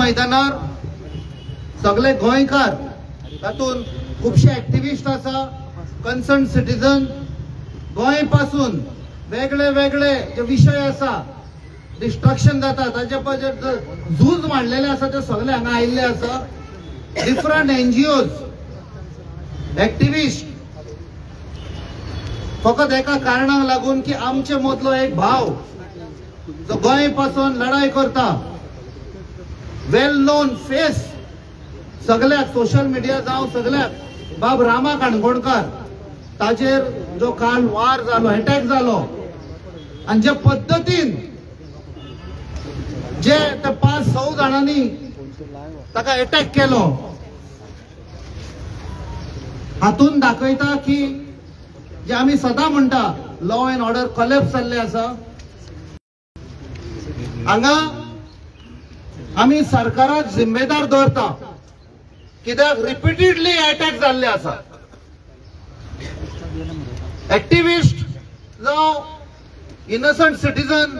मैदानार सगळे गोंयकार तातून खूबशे एक्टिविस्ट आसा, कन्सर्न सिटीजन, गोंय पासून वेगळे वेगळे जे विषय आसा, डिस्ट्रक्शन जाता ताचे पळय झूज मांडलेले आसा ते सगळे हांगा आयिल्ले आसा. डिफरंट NGOs, एक्टिविस्ट, फकत एका कारणाक लागून की आमचे मदलो एक भाव जो गोंय पासून लढाई करता, वेल नोन फेस सगळ्याक सोशल मीडिया जावं सगळ्याक, बाब रामा काणकोणकार, ताजेर जो काल वार जालो, अटॅक जालो, आणि जे पद्धतीन जे 5-6 जाणांनी ताका अटॅक केलो, हातून दाखयता की जे आमी सदां म्हणटा लॉ अँड ऑर्डर कॉलेप्स जाल्ले आसा. हांगा आमी सरकाराक जिम्मेदार दवरता, कित्याक रिपिटेडली अटॅक जाल्ले आसा. एक्टिविस्ट जावं इनोसंट सिटीजन,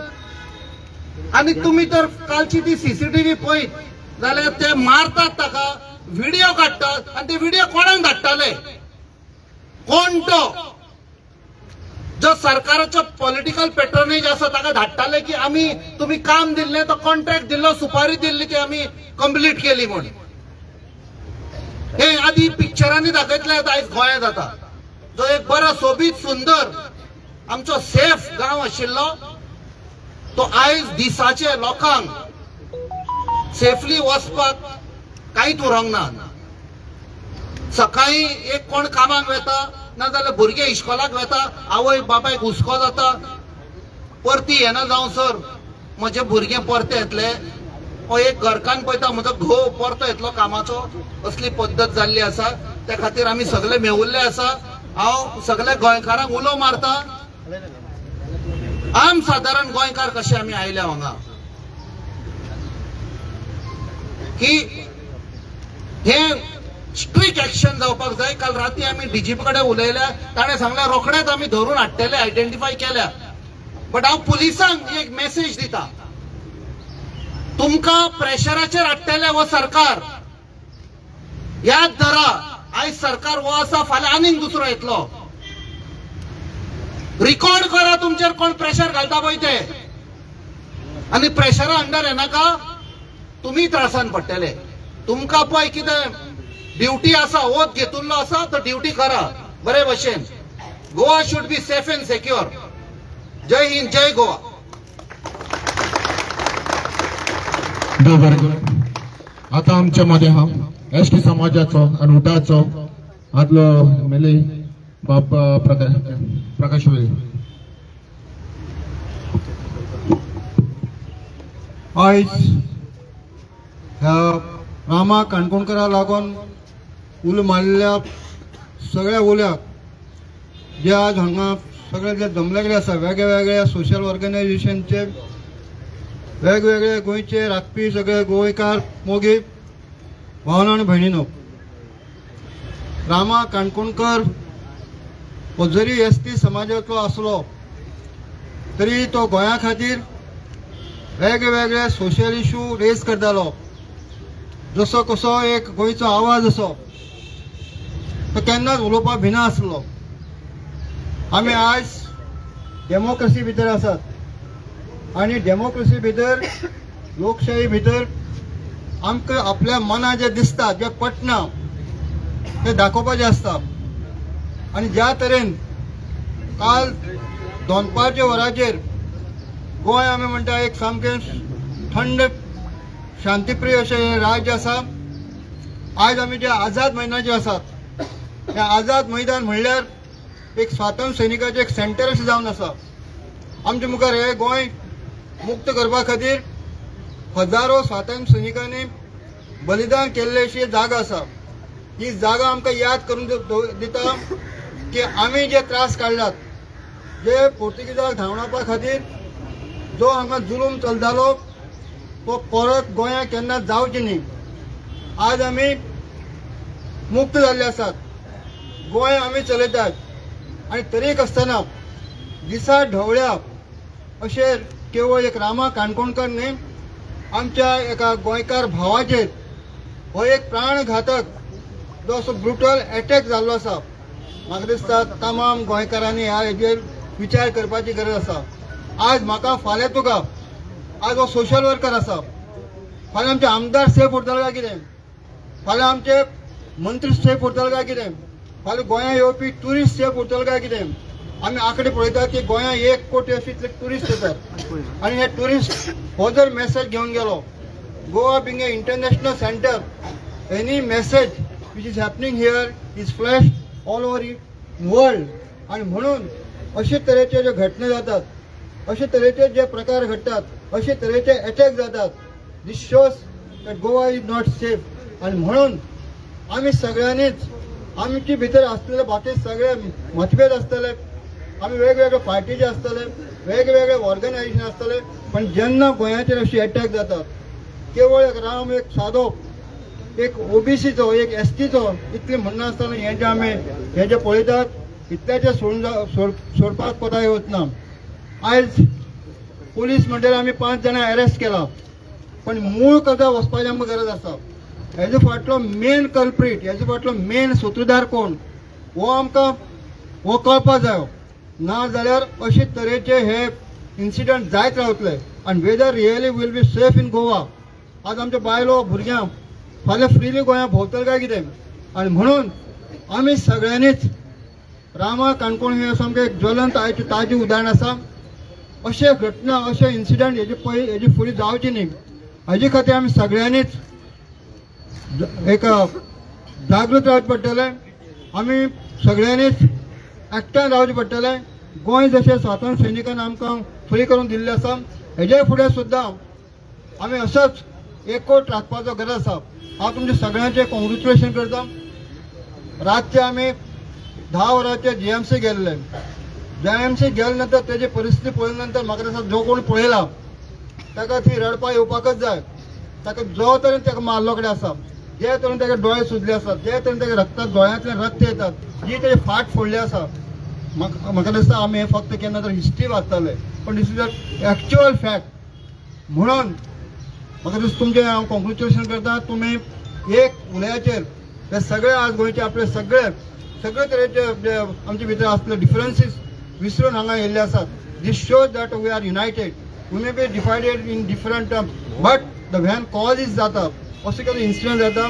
आणि तुम्ही तर कालची ती CCTV पळयत जाल्यार ते मारतात ताका, व्हिडिओ काडटात, आणि ते व्हिडिओ कोणाक धाडटाले? कोण तो जो सरकाराचो पॉलिटिकल पेट्रोनेज आसा ताका धाडटाले की आमी तुम्ही काम दिल्ले, तो कॉन्ट्रॅक्ट दिल्लो, सुपारी दिल्ली ती आमी कंप्लीट केली म्हणून. हे आधी पिक्चरांनी दाखयतले आयज गोंयांत जाता. जो एक बरो सोबीत सुंदर आमचो सेफ गांव आशिल्लो, तो आयज दिसाचे लोकांक सेफली वचपाक कांयच उरोंक ना. सकाळी एक कोण कामाक वता, नाजाल्यार भुरगे इस्कॉलाक वता, आवय बापायक हुस्को जाता, परती येना जावं सर म्हजे भुरगे परते येतले, हो एक घरकान पळयता म्हजो घोव परतो येतलो कामाचो, असली पद्दत जाल्ली आसा. त्या खातीर आमी सगळे मेवुल्ले आसा. हांव सगळ्या गोंयकारांक उलो मारता, आम साधारण गोंयकार कशे आमी आयल्या हांगा, की हे स्ट्रिक्ट एक्शन जावपाक जाय. काल राती आमी DGP कडेन उलयल्या, ताणें सांगलें रोखडेच आमी धरून हाडटले, आयडेंटिफाय केल्या. बट हांव पुलिसांक एक मेसेज दिता, तुमकां प्रेशराचेर हाडटले हो सरकार, याद धरा. आयज सरकार हो आसा, फाल्यां आनीक दुसरो येतलो. रिकॉर्ड करा तुमचेर कोण प्रेशर घालता पळय ते, आनी प्रेशरा अंडर येनाका, तुमी त्रासान पडटले. तुमकां पळय कितें ड्युटी आसा, ओथ घेतिल्लो आसा, तो ड्युटी करा बरे भशेन. Goa should be safe and secure. Jai Hind, Jai Goa. आता आमच्या मध्ये हा एसटी समाजाचो आणि उठाचो आदलो मेले बाप प्रकाश वेळे. आयज ह्या रामा काणकोणकरा लागून उलो मारलेल्या सगळ्या उल्याक जे आज हांगा सगळे जे जमले गेले आसा, वेगळ्या सोशल ऑर्गनायझेशनचे वेगवेगळे गोंयचे राखपी सगळे गोंयकार मोगी भावना आनी भयणीनो, रामा काणकोणकर हो जरी ST समाजाचो आसलो तरी तो गोंया खातीर वेगवेगळे सोशल इश्यू रेज करतालो. जसो कसो एक गोंयचो आवाज असो, तो केन्नाच उलोवपाक भिना आसलो. आमी आयज डेमोक्रेसी भितर आसात, आनी डेमोक्रेसी भितर, लोकशाही भितर आमकां आपल्या मनात जे दिसता, जे पटना, ते दाखोवपाचें आसता. आनी ज्या तरेन काल दोनपारच्या वरांचेर गोंय आमी म्हणटा एक सामकें थंड शांतीप्रिय अशें राज्य आसा. आयज आमी जे आझाद मैदानाचेर आसात, हे आझाद मैदान म्हणल्यार एक स्वातंत्र्य सैनिकाचें एक सेंटर अशें जावन आसा. आमच्या मुखार हे गोंय मुक्त करपा खातीर हजारो स्वातंत्र्य सैनिकांनी बलिदान केल्ले अशी जागा आसा. ही जागा आमकां याद करून दिता की आमी जे त्रास काडल्यात, जे पोर्तुगीजाक धांवडावपा खातीर जो हांगा जुलूम चलतालो, तो परत गोंयांत केन्ना जावची न्ही. आज आमी मुक्त जाल्ले आसात, गोंय आमी चलयतात. आनी तरीक आसतना दिसा ढवळ्या अशें केवळ एक रामा काणकोणकर न्ही, आमच्या एका गोंयकार भावाचेर हो एक प्राणघातक जो असो ब्रुटल अटॅक जाल्लो आसा. म्हाका दिसता तमाम गोंयकारांनी हेजेर विचार करपाची गरज आसा. आज म्हाका फाल्यां तुका आज हो सोशल वर्कर आसा, फाल्यां आमचे आमदार सेफ उरतले काय कितें, फाल्यां आमचे मंत्री सेफ उरतले काय कितें, फाल्यां गोंया येवपी ट्युरिस्ट सेफ उरतले काय कितें. आमी आंकडे पळयतात की गोंया 1 कोटी अशी ट्युरिस्ट येतात आनी हे ट्युरिस्ट हो जर मेसेज घेवन गेलो, Goa being a international centre, any message which is happening here is flash all over world. आणि म्हणून अशे तरेचे जे घटना जातात, अशे तरेचे जे प्रकार घडतात, अशे तरेचे अटॅक जातात, this shows that Goa is not safe. आणि म्हणून आमी सगळ्यांनीच आमचे भितर आसलेले बाकी सगळे मतभेद आसतले, आमी वेगवेगळे पार्टीचे आसतले, वेगवेगळे ऑर्गनायझेशन आसतले, पण जेन्ना गोंयाचेर अशी अटॅक जातात, केवळ एक राम एक सादो एक ओबीसीचो एक एसटीचो इतले म्हणणं आसतना हे जे पळयतात इतल्याचे सोडपाक कोताय वचना. आयज पुलीस म्हणटकीर आमी 5 जाणां अरेस्ट केला, पण मूळ कथा वचपाची आमकां गरज आसा. हेजो फाटलो मेन कल्प्रीट, हेजो फाटलो मेन सूत्रधार कोण हो आमकां हो कळपाक जायो. ना जाल्यार अशे तरेचे हे इन्सिडंट जायत रावतले. आनी whether really will be safe in Goa. आज आमच्या बायलो भुरग्यां फाल्यां फ्रिली गोंया भोंवतले काय कितें. आनी म्हणून आमी सगळ्यांनीच रामा काणकोण हे सामकें एक ज्वलंत आयचे ताजें उदाहरण आसा. अशे घटना अशे इन्सिडंट हेजी फुडें जावची न्ही, हाजे खातीर आमी सगळ्यांनीच एक जागृत रावचे पडटले. आमी सगळ्यांनीच एकठांय रावचे पडटले. गोंय जशें स्वातंत्र्य सैनिकान आमकां फ्री करून दिल्लें आसा, हेजे फुडें सुद्दां आमी असोच एकवट राखपाचो गरज आसा. हांव तुमचे सगळ्यांचे कॉंग्रेच्युलेशन करता. रातचे आमी 10 वरांचे जीएमसी गेल्ले. जीएमसी गेले नंतर तेजी परिस्थिती पळयले नंतर म्हाका दिसता जो कोण पळयला ताका थंय रडपा येवपाकच जाय. ताका जो तरेन ताका मारलो कडेन आसा, जे तरेन ताका दोळे सुजले आसात, जे तरेन ताका रक्तात दोळ्यांतल्यान रक्त येतात, जी ताची फाट फोडली आसा, म्हाका दिसता आमी फक्त केन्ना तर हिस्ट्री वाचताले, पण दिस इज अ एक्चुअल फॅक्ट. म्हणून म्हाका दिसता तुमचे हांव कॉंग्रेच्युलेशन करता. तुमी एक उलयाचेर हे सगळे आज गोंयचे आपले सगळे तरेचे जे आमचे भितर आसले डिफरन्सीस विसरून हांगा येयल्ले आसात. This shows that we are united. We may be divided in different terms, but the one cause is जाता, अशें केन्ना इन्सिडंट जाता,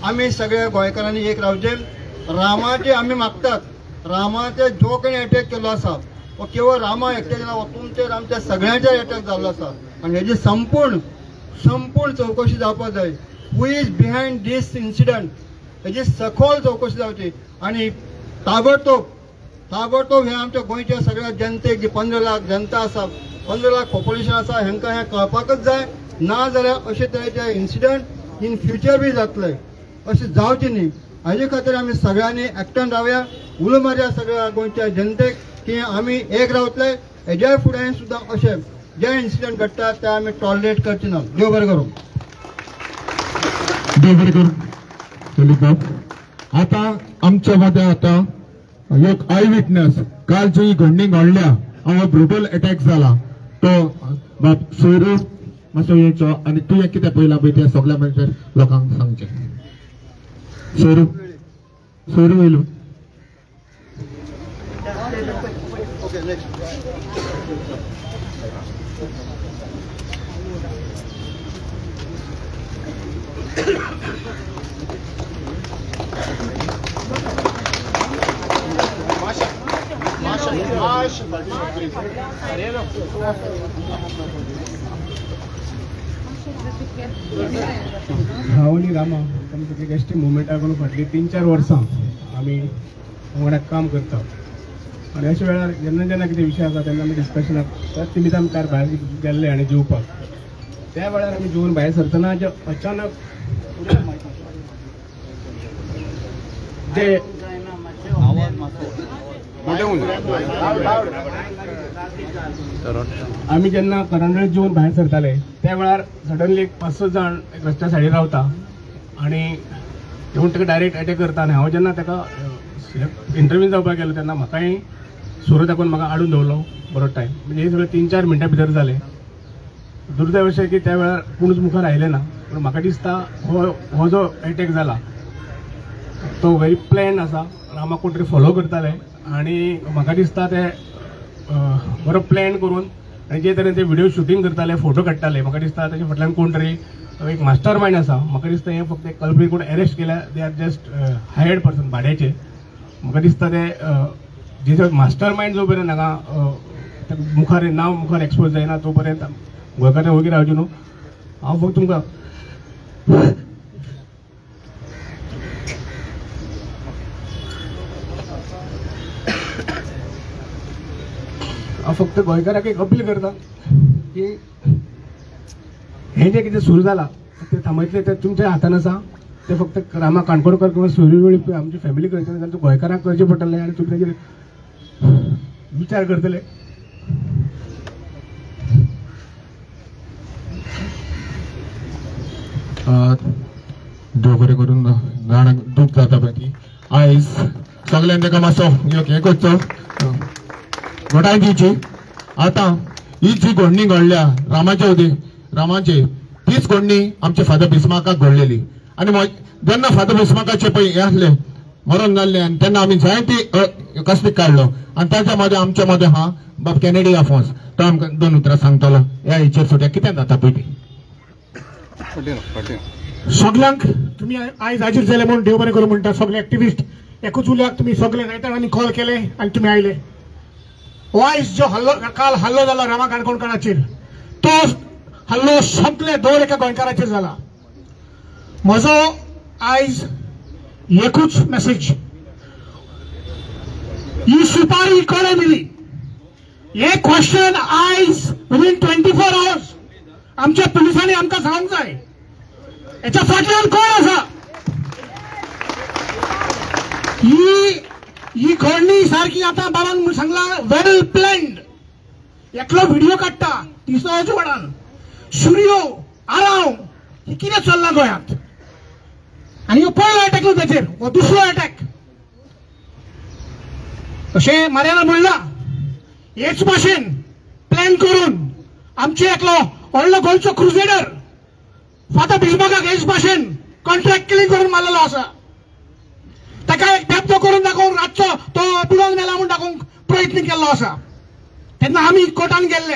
आमी सगळ्या गोंयकारांनी एक रावचे. रामाचे आमी मागतात, रामाचे जो कोणी अटॅक केल्लो आसा हो केवळ रामा एकट्याचेर ना, तुमचेर आमच्या सगळ्यांचेर अटॅक जाल्लो आसा. आनी हेजी संपूर्ण चवकशी जावपाक जाय. Who is behind these incident, हेजी सखोल चवकशी जावची. आनी ताबडतोब हे आमच्या गोंयच्या सगळ्या जनतेक जी 15 लाख जनता आसा, 15 लाख पॉप्युलेशन आसा, हांकां हें कळपाकच जाय. ना जाल्यार अशे तरेचे इन्सिडंट इन फ्युचर बी जातले, अशें जावचें न्ही. हाजे खातीर आमी सगळ्यांनी एकठांय रावया, उलो मारया सगळ्या गोंयच्या जनतेक की आमी एक रावतले. हेज्या फुडें सुद्दां अशे जे इन्सिडंट घडटात ते आमी टॉलरेट करचे ना. देव बरें करूं. देव बरें करूं. दिलीप आता आमच्या मध्ये आता एक आय विटनेस काल जी घडणी घडल्या हांगा ब्रुटल अटॅक जाला तो बाब सोयरू मातसो येवचो आनी तुवें कितें पळयलां पळय तें सगळ्या म्हणजे लोकांक सांगचें. सोयरू येयलो. हांव रामा तुमचे एसटी मुवमेंटा करून फाटली 3-4 वर्सां आमी वांगडा काम करता. आनी अशा वेळार जेन्ना कितें विशय आसा तेन्ना आमी डिस्कशनाक त्याच निमित्त आमी कार भायर गेल्ले आनी जेवपाक. त्या वेळार आमी जेवन भायर सरतना जे अचानक जे आमी जेन्ना करंडळी जेवन भायर सरताले त्या वेळार सडनली 5-6 जाण रस्त्या सायडीर रावता आनी येवन ताका डायरेक्ट अटॅक करता. आनी हांव जेन्ना ताका इंटरव्यू जावपाक गेलो तेन्ना म्हाकाय सुरू दाखोवन म्हाका हाडून दवरलो बरो टायम. म्हणजे हे सगळे 3-4 मिनटां भितर जाले. दुर्दैव अशें की त्या वेळार कोणूच मुखार आयले ना. पूण म्हाका दिसता हो जो अटॅक जाला तो व्हेरी प्लॅन आसा. रामाक कोण तरी फॉलो करताले आनी म्हाका दिसता ते बरो प्लॅन करून आनी जे तरेन ते व्हिडिओ शूटिंग करताले, फोटो काडटाले, म्हाका दिसता ताचे फाटल्यान कोण तरी एक मास्टर मायंड आसा. म्हाका दिसता हे फक्त एक कल्प्रीट कोण अरेस्ट केल्या, they are just hired person भाड्याचे. म्हाका दिसता ते जे मास्टर मायंड जो पर्यंत हांगा मुखार नांव मुखार एक्सपोज जायना तो पर्यंत गोंयकारांनी वगैरे रावचे न्हू. हांव फक्त तुमकां फक्त गोंयकारांक एक अपील करता की हे जे कितें सुरू जाला ते थांबयतले ते तुमच्या हातान आसा. ते फक्त रामा काणकोणकर किंवा सूर्यवळी आमची फॅमिली करतले जाल्यार गोंयकारांक करचें पडटलें आनी तुमी ताजेर विचार करतले. देव बरें करून गाणाक दूख जाता पळय ती आयज सगळ्यांनी ताका मातसो हें करचो घोटाय दिवची. आतां ही जी घडणी घडल्या रामाचे तीच घडणी आमच्या फादर बिस्मार्काक घडलेली. आनी जेन्ना फादर बिस्मार्काचे पळय हे आसले मरण जाल्ले आनी तेन्ना आमी जायती कस्तीक काडलो आनी ताच्या मदें आमच्या मदें हा बाब कॅनेडी आफोन्स तो आमकां 2 उतरां सांगतलो ह्या हेचेर सुद्दां कितें जाता पळय ती. सगळ्यांक तुम्ही आयज हाजीर जाले म्हणून देव बरें करूं म्हणटा. सगळे एक्टिविस्ट एकूच उल्याक तुम्ही सगळे नेत्यांनी कॉल केले आनी तुमी आयले. हो आयज जो काल हल्लो जाला रामा काणकोणकाराचेर तो हल्लो सोंपले दर एका गोंयकाराचेर जाला. म्हजो आयज एकूच मेसेज, ही सुपारी कोणे दिली हे क्वेश्चन आयज विदीन 24 hours आमच्या पुलिसांनी आमकां सांगूंक जाय. याच्या फाटल्यान कोण आसा. ही घडणी सारखी आता बाबान सांगला वेल प्लॅन्ड. एकलो व्हिडिओ काडटा तिसऱ्याच्या वडान सूर्यो आराव ही कितें चल्ला गोंयांत. आनी हो पयलो अटॅक न्हू ताचेर, हो दुसरो अटॅक. अशें मार्याना म्हणला हेच भाशेन प्लॅन करून आमचे एकलो व्हडलो गोंयचो क्रुसेडर फादर बिस्मार्काक हेच भाशेन कॉन्ट्रॅक्ट किलिंग करून मारलेलो आसा. ताका एक ठेपतो करून दाखोवंक रातचो तो बुडोवन मेला म्हणून दाखोवंक प्रयत्न केल्लो आसा. तेन्ना आमी कोर्टान गेल्ले.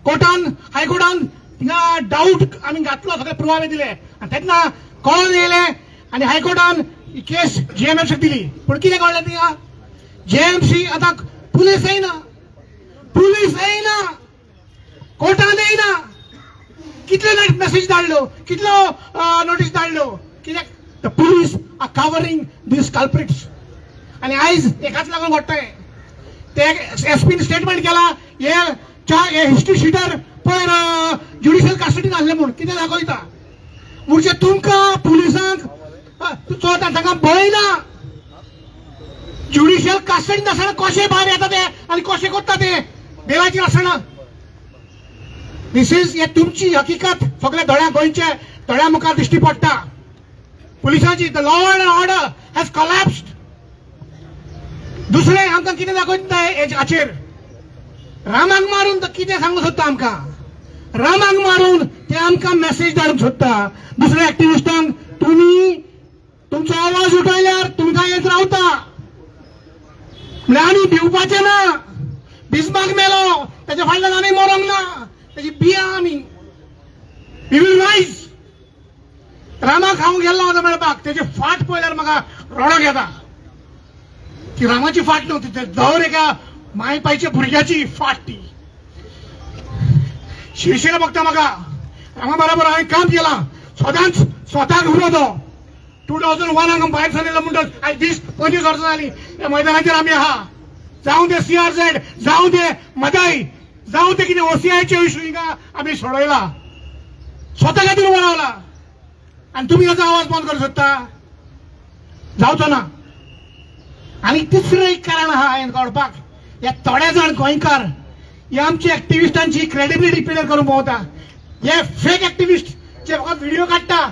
कोर्टान हायकोर्टान थिंगा डाऊट आमी घातलो, सगळे पुरावे दिले आनी तेन्ना कळोन येयले आनी हायकोर्टान ही केस JMFC दिली. पूण कितें कळ्ळें थिंगा JMC आतां पुलीस येयना कोर्टान येयना. कितले मेसेज धाडलो, कितलो नोटीस धाडलो, कित्याक the police are covering these culprits. आनी आयज एकाच लागून घडटाय. ते एसपीन स्टेटमेंट केला हे हिस्ट्री शीटर पयर ज्युडिशियल कस्टडीन आसले म्हूण कितें दाखयता. म्हणजे तुमकां पुलिसांक तांकां भंय ना. ज्युडिशियल कस्टडीन आसतना कशें भायर येता ते आनी कशें करता ते बेलाचेर आसना. दिस इज हे तुमची हकीकत सगळ्या गोंयच्या दोळ्या मुखार दिश्टी पडटा. पुलिसांची the law and order has collapsed. दुसरें आमकां कितें दाखयता हाचेर रामाक मारून कितें सांगूंक सोदता आमकां. रामाक मारून ते आमकां मेसेज धाडूंक सोदता दुसऱ्या एक्टिविस्टांक. तुमी तुमचो आवाज उठयल्यार तुमकां येत रावता म्हळ्यार आमी भिवपाचे ना. बिस्मार्क मेलो ताच्या फाटल्यान आमी मरोंक ना. ताची बिया आमी वी वील रायज. रामाक हांव गेल्लो वता मेळपाक तेजे फाट पळयल्यार म्हाका रडोक येता. ती रामाची फाट न्हू, ती दर एका मायपायच्या भुरग्याची फाट. ती शिवसेना बघता म्हाका रामा बरोबर हांवें काम केलां सदांच स्वताक विरोधो. 2001 हांगा भायर सरलेलो म्हणटच आयज 20-25 वर्सां जालीं ह्या मैदानाचेर आमी आहा. जावं ते CRZ, जावं ते मदाई, जावं ते कितें OCIचे इशू हिंगा आमी सोडयला, स्वता खातीर उबो रावला. आनी तुमी ताचो आवाज बंद करूंक सोदता. जावचो ना. आनी तिसरें एक कारण आहा हांवें कळपाक. हे थोडे जाण गोंयकार हे आमच्या एक्टिविस्टांची क्रेडिबिलिटी पिड्यार करून भोंवता. हे फेक एक्टिविस्ट जे फकत व्हिडिओ काडटा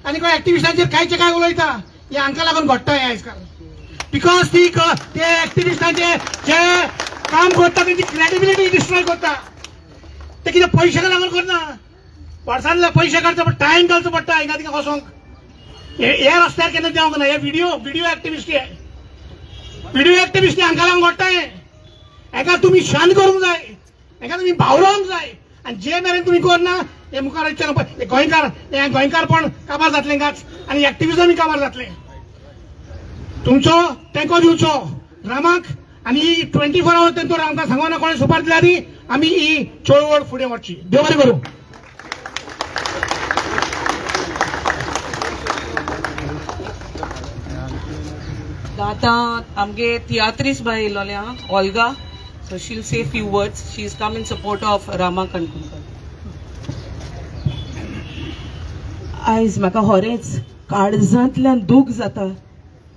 आनी कोण एक्टिविस्टांचेर कांयचे काय उलयता हे हांकां लागून घडटा हें आयज काल. बिकॉज ते एक्टिविस्टांचे जे काम करता तेंची क्रेडिबिलिटी डिस्ट्रॉय करता. ते कितें पयशांक लागून करना. वर्सांतले पयशे काडचे पडटा, टायम घालचो पडटा हिंगा तिका वचोंक. हे रस्त्यार केन्ना देवंक ना. हे व्हिडिओ एक्टिविस्ट व्हिडिओ एक्टिविस्ट हांकां लागून घडटा. हेका तुमी शांत करूंक जाय, हेका तुमी भावरोवंक जाय. आनी जे मेरेन तुमी करना हे मुखार गोंयकारपण काबार जातलें गाच आनी एक्टिविजमूय काबार जातलें. तुमचो तेंको दिवचो रामाक आनी ही 24 आवर्स तेंचो आमकां सांगोना कोणें सुपार दिल्या ती आमी ही चळवळ फुडें व्हरची. देव बरें करूं. आतां आमगे तियात्रीस बाय येयलोले आहा ऑल्गा. So she'll say a few words. She's come in support of Rama Kankunkar. आयज म्हाका खरेंच काळजांतल्यान दूख जाता.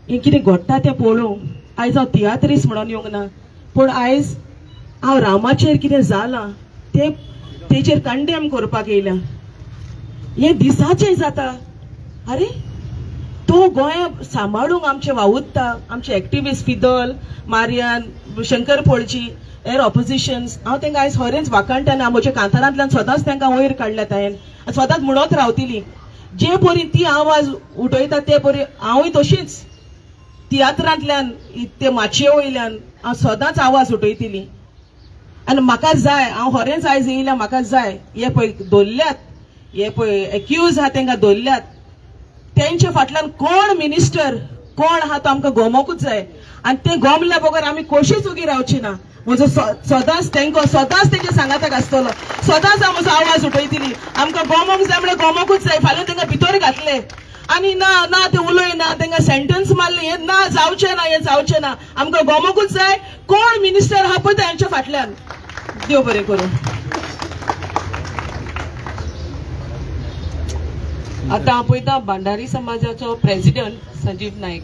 हें कितें घडटा तें पळोवंक. आयज हांव तियात्रीस म्हणून येवंक ना, पूण आयज हांव रामाचेर कितें जालां तेचेर कंडेम करपाक येयल्या. हें दिसाचें जाता. अरे तो गोंय सांबाळूंक आमचे वावुरता, आमचे एक्टिविस्ट फिदल, मारियान, शंकर पोळची, हेर ऑपोजिशन्स. हांव तांकां आयज खरेंच वाकाणटाना. हांव म्हज्या कांतारांतल्यान सदांच तांकां वयर काडल्यात हांवें. सदांच म्हणत रावतली. जे परी ती आवाज उठयता ते परी हांवूय तशीच तियात्रांतल्यान ते माचये वयल्यान हांव सदांच आवाज उठयतली. आनी म्हाका जाय, हांव खरेंच आयज येयल्या, म्हाका जाय हे पळय दवरल्यात, हे पळय एक्यूज आहा तांकां दवरल्यात, तेंच्या फाटल्यान कोण मिनिस्टर कोण आहा तो आमकां गोमोकूच जाय. आनी ते गोमल्या बगर आमी कशीच उगी रावची ना. म्हजो सदांच तेंचे सांगाताक आसतलो. सदांच हांव म्हजो आवाज उठयतली. आमकां गोमोक जाय म्हळ्यार गोमोकूच जाय. फाल्यां तांकां भितर घातले आनी ना ते उलयना, तांकां सेंटन्स मारले, हें ना जावचें ना, हें जावचें ना. आमकां गोमोकूच जाय. कोण मिनिस्टर आहा पळय तांच्या फाटल्यान. देव बरें करूं. आतां हांव पळयता भंडारी समाजाचो प्रेसिडेंट संजीव नायक.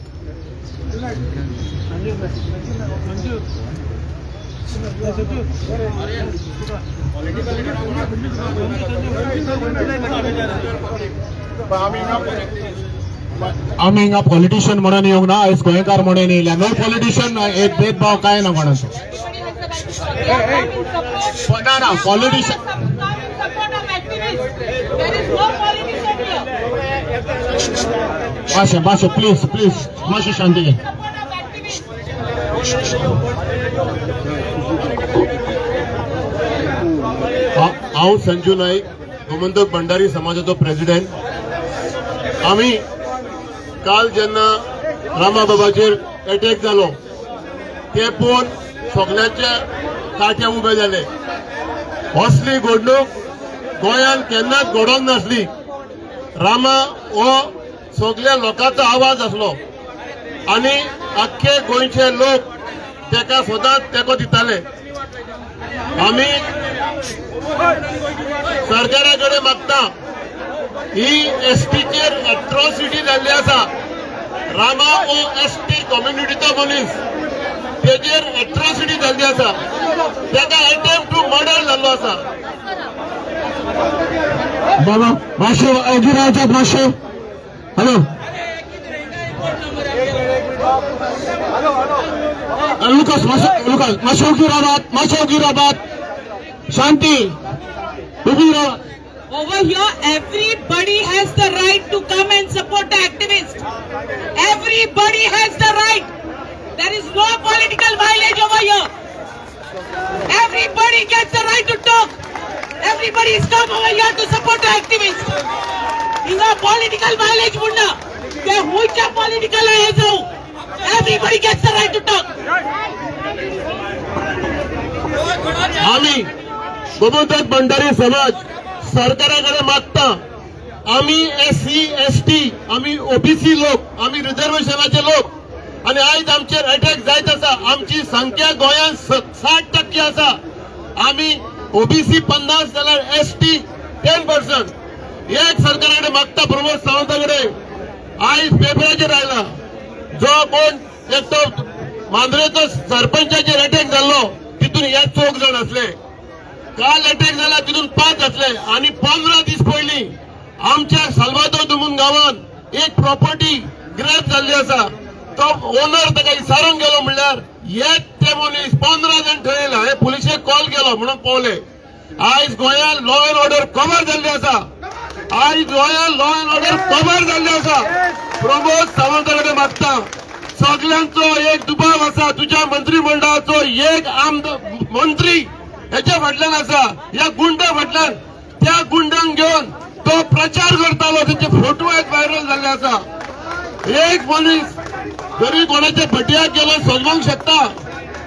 आमी हिंगा पॉलिटिशियन म्हणून येवंक ना, आयज गोंयकार म्हणून येयल्या. नो पॉलिटिशियन, एक भेदभाव काय ना कोणाचो. ना पॉलिटिशियन मातशें प्लीज मातशें शांती घे. हांव संजू नाईक, गोमंतक भंडारी समाजाचो प्रेसिडेंट. आमी काल जेन्ना रामा बाबाचेर अटॅक जालो ते पळोवन सगळ्यांचे काटे उबे जाले. असली घडणूक गोंयांत केन्नाच घडोवंक नासली. रामा हो सगळ्या लोकांचो आवाज आसलो आनी आख्खे गोंयचे लोक तेका सदांच तेंको दिताले. आमी सरकारा कडेन मागता, ही एसटीचेर एट्रॉसिटी जाल्ली आसा. रामा हो एसटी कम्युनिटीचो मनीस, तेजेर एट्रॉसिटी जाल्ली आसा. तेका अटेम्प्ट टू मर्डर जाल्लो आसा. बाबा मातशें ओगी रावतात मातशें. हॅलो लुकास मातशें ओगी रावात. शांती ओगी रावात. Over here, everybody has the right to come and support the activists. Everybody has the right. There is no political mileage over here. Everybody gets the right to talk. Everybody is come over here to support the activists. Inga political mileage munna. They huicha political hai jaau. Everybody gets the right to talk. आमी गोमंतक भंडारी समाज सरकाराकडे मागता, आमी SC ST, आमी OBC लोक, आमी रिझर्वेशनाचे लोक, आणि आयज आमचेर अटॅक जायत आसा. आमची संख्या गोंयांत 60% आसा. आमी OBC 50 जाल्यार ST 10%. एक सरकाराकडे मागता प्रमोद सावंताकडे. आयज पेपराचेर आयला जो कोण एक तो मांद्रेचो सरपंचाचेर अटॅक जाल्लो तितून हे 4 जण असले. काल अटॅक झाला तिथून 5 असले. आणि 15 दीस पयलीं आमच्या साल्वादोर दुमून गांवांत एक प्रॉपर्टी ग्रॅब जाल्ली आसा. तो ओनर ताका विचारूंक गेलो म्हणल्यार एक ते मनीस 15 जण थंय येयला. हे पुलिशेक कॉल केलो म्हणून पावले. आयज गोंयांत लॉ अँड ऑर्डर कवर जाल्ली आसा. आयज गोंयांत लॉ अँड ऑर्डर कवर जाल्ली आसा. प्रमोद सावंत कडेन मागता, सगळ्यांचो एक दुबाव आसा. तुज्या मंत्रिमंडळाचो एक मंत्री हेच्या फाटल्यान आसा, ह्या गुंडा फाटल्यान. त्या गुंडांक घेवन तो प्रचार करतालो, त्याचे फोटो एक व्हायरल जाल्ले आसा. एक मनीस जरी कोणाच्या भटयाक गेलो सोजवंक शकता,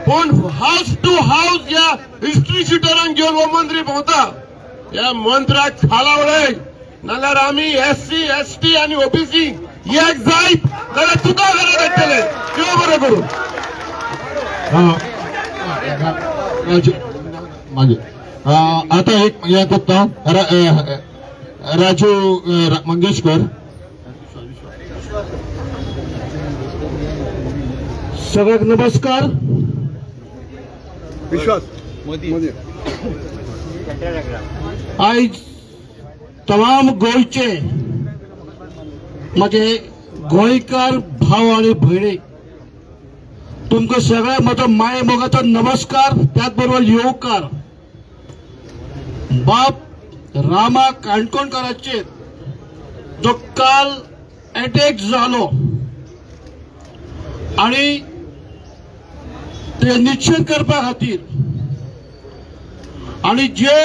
पण हाऊस टू हाऊस या हिस्ट्री शिटरांक घेवन हो मंत्री भोंवता. ह्या मंत्र्याक खाला उडय, नाल्यार आमी SC ST आनी OBC एक जायत जाल्यार तुका घरा धाडटले. देव बरें करूं. आता एक हे करता राजू मंगेशकर. सगळ्यांक नमस्कार. आयज तमाम गोंयचे म्हजे गोंयकार भाव आणि भयणी, तुमकां सगळ्यांक म्हजो माये मोगाचो नमस्कार, त्याच बरोबर येवकार. बाप रामा काणकोणकाराचेर जो काल अटॅक जालो आणि ते निश्चित करपा खातीर आणि जे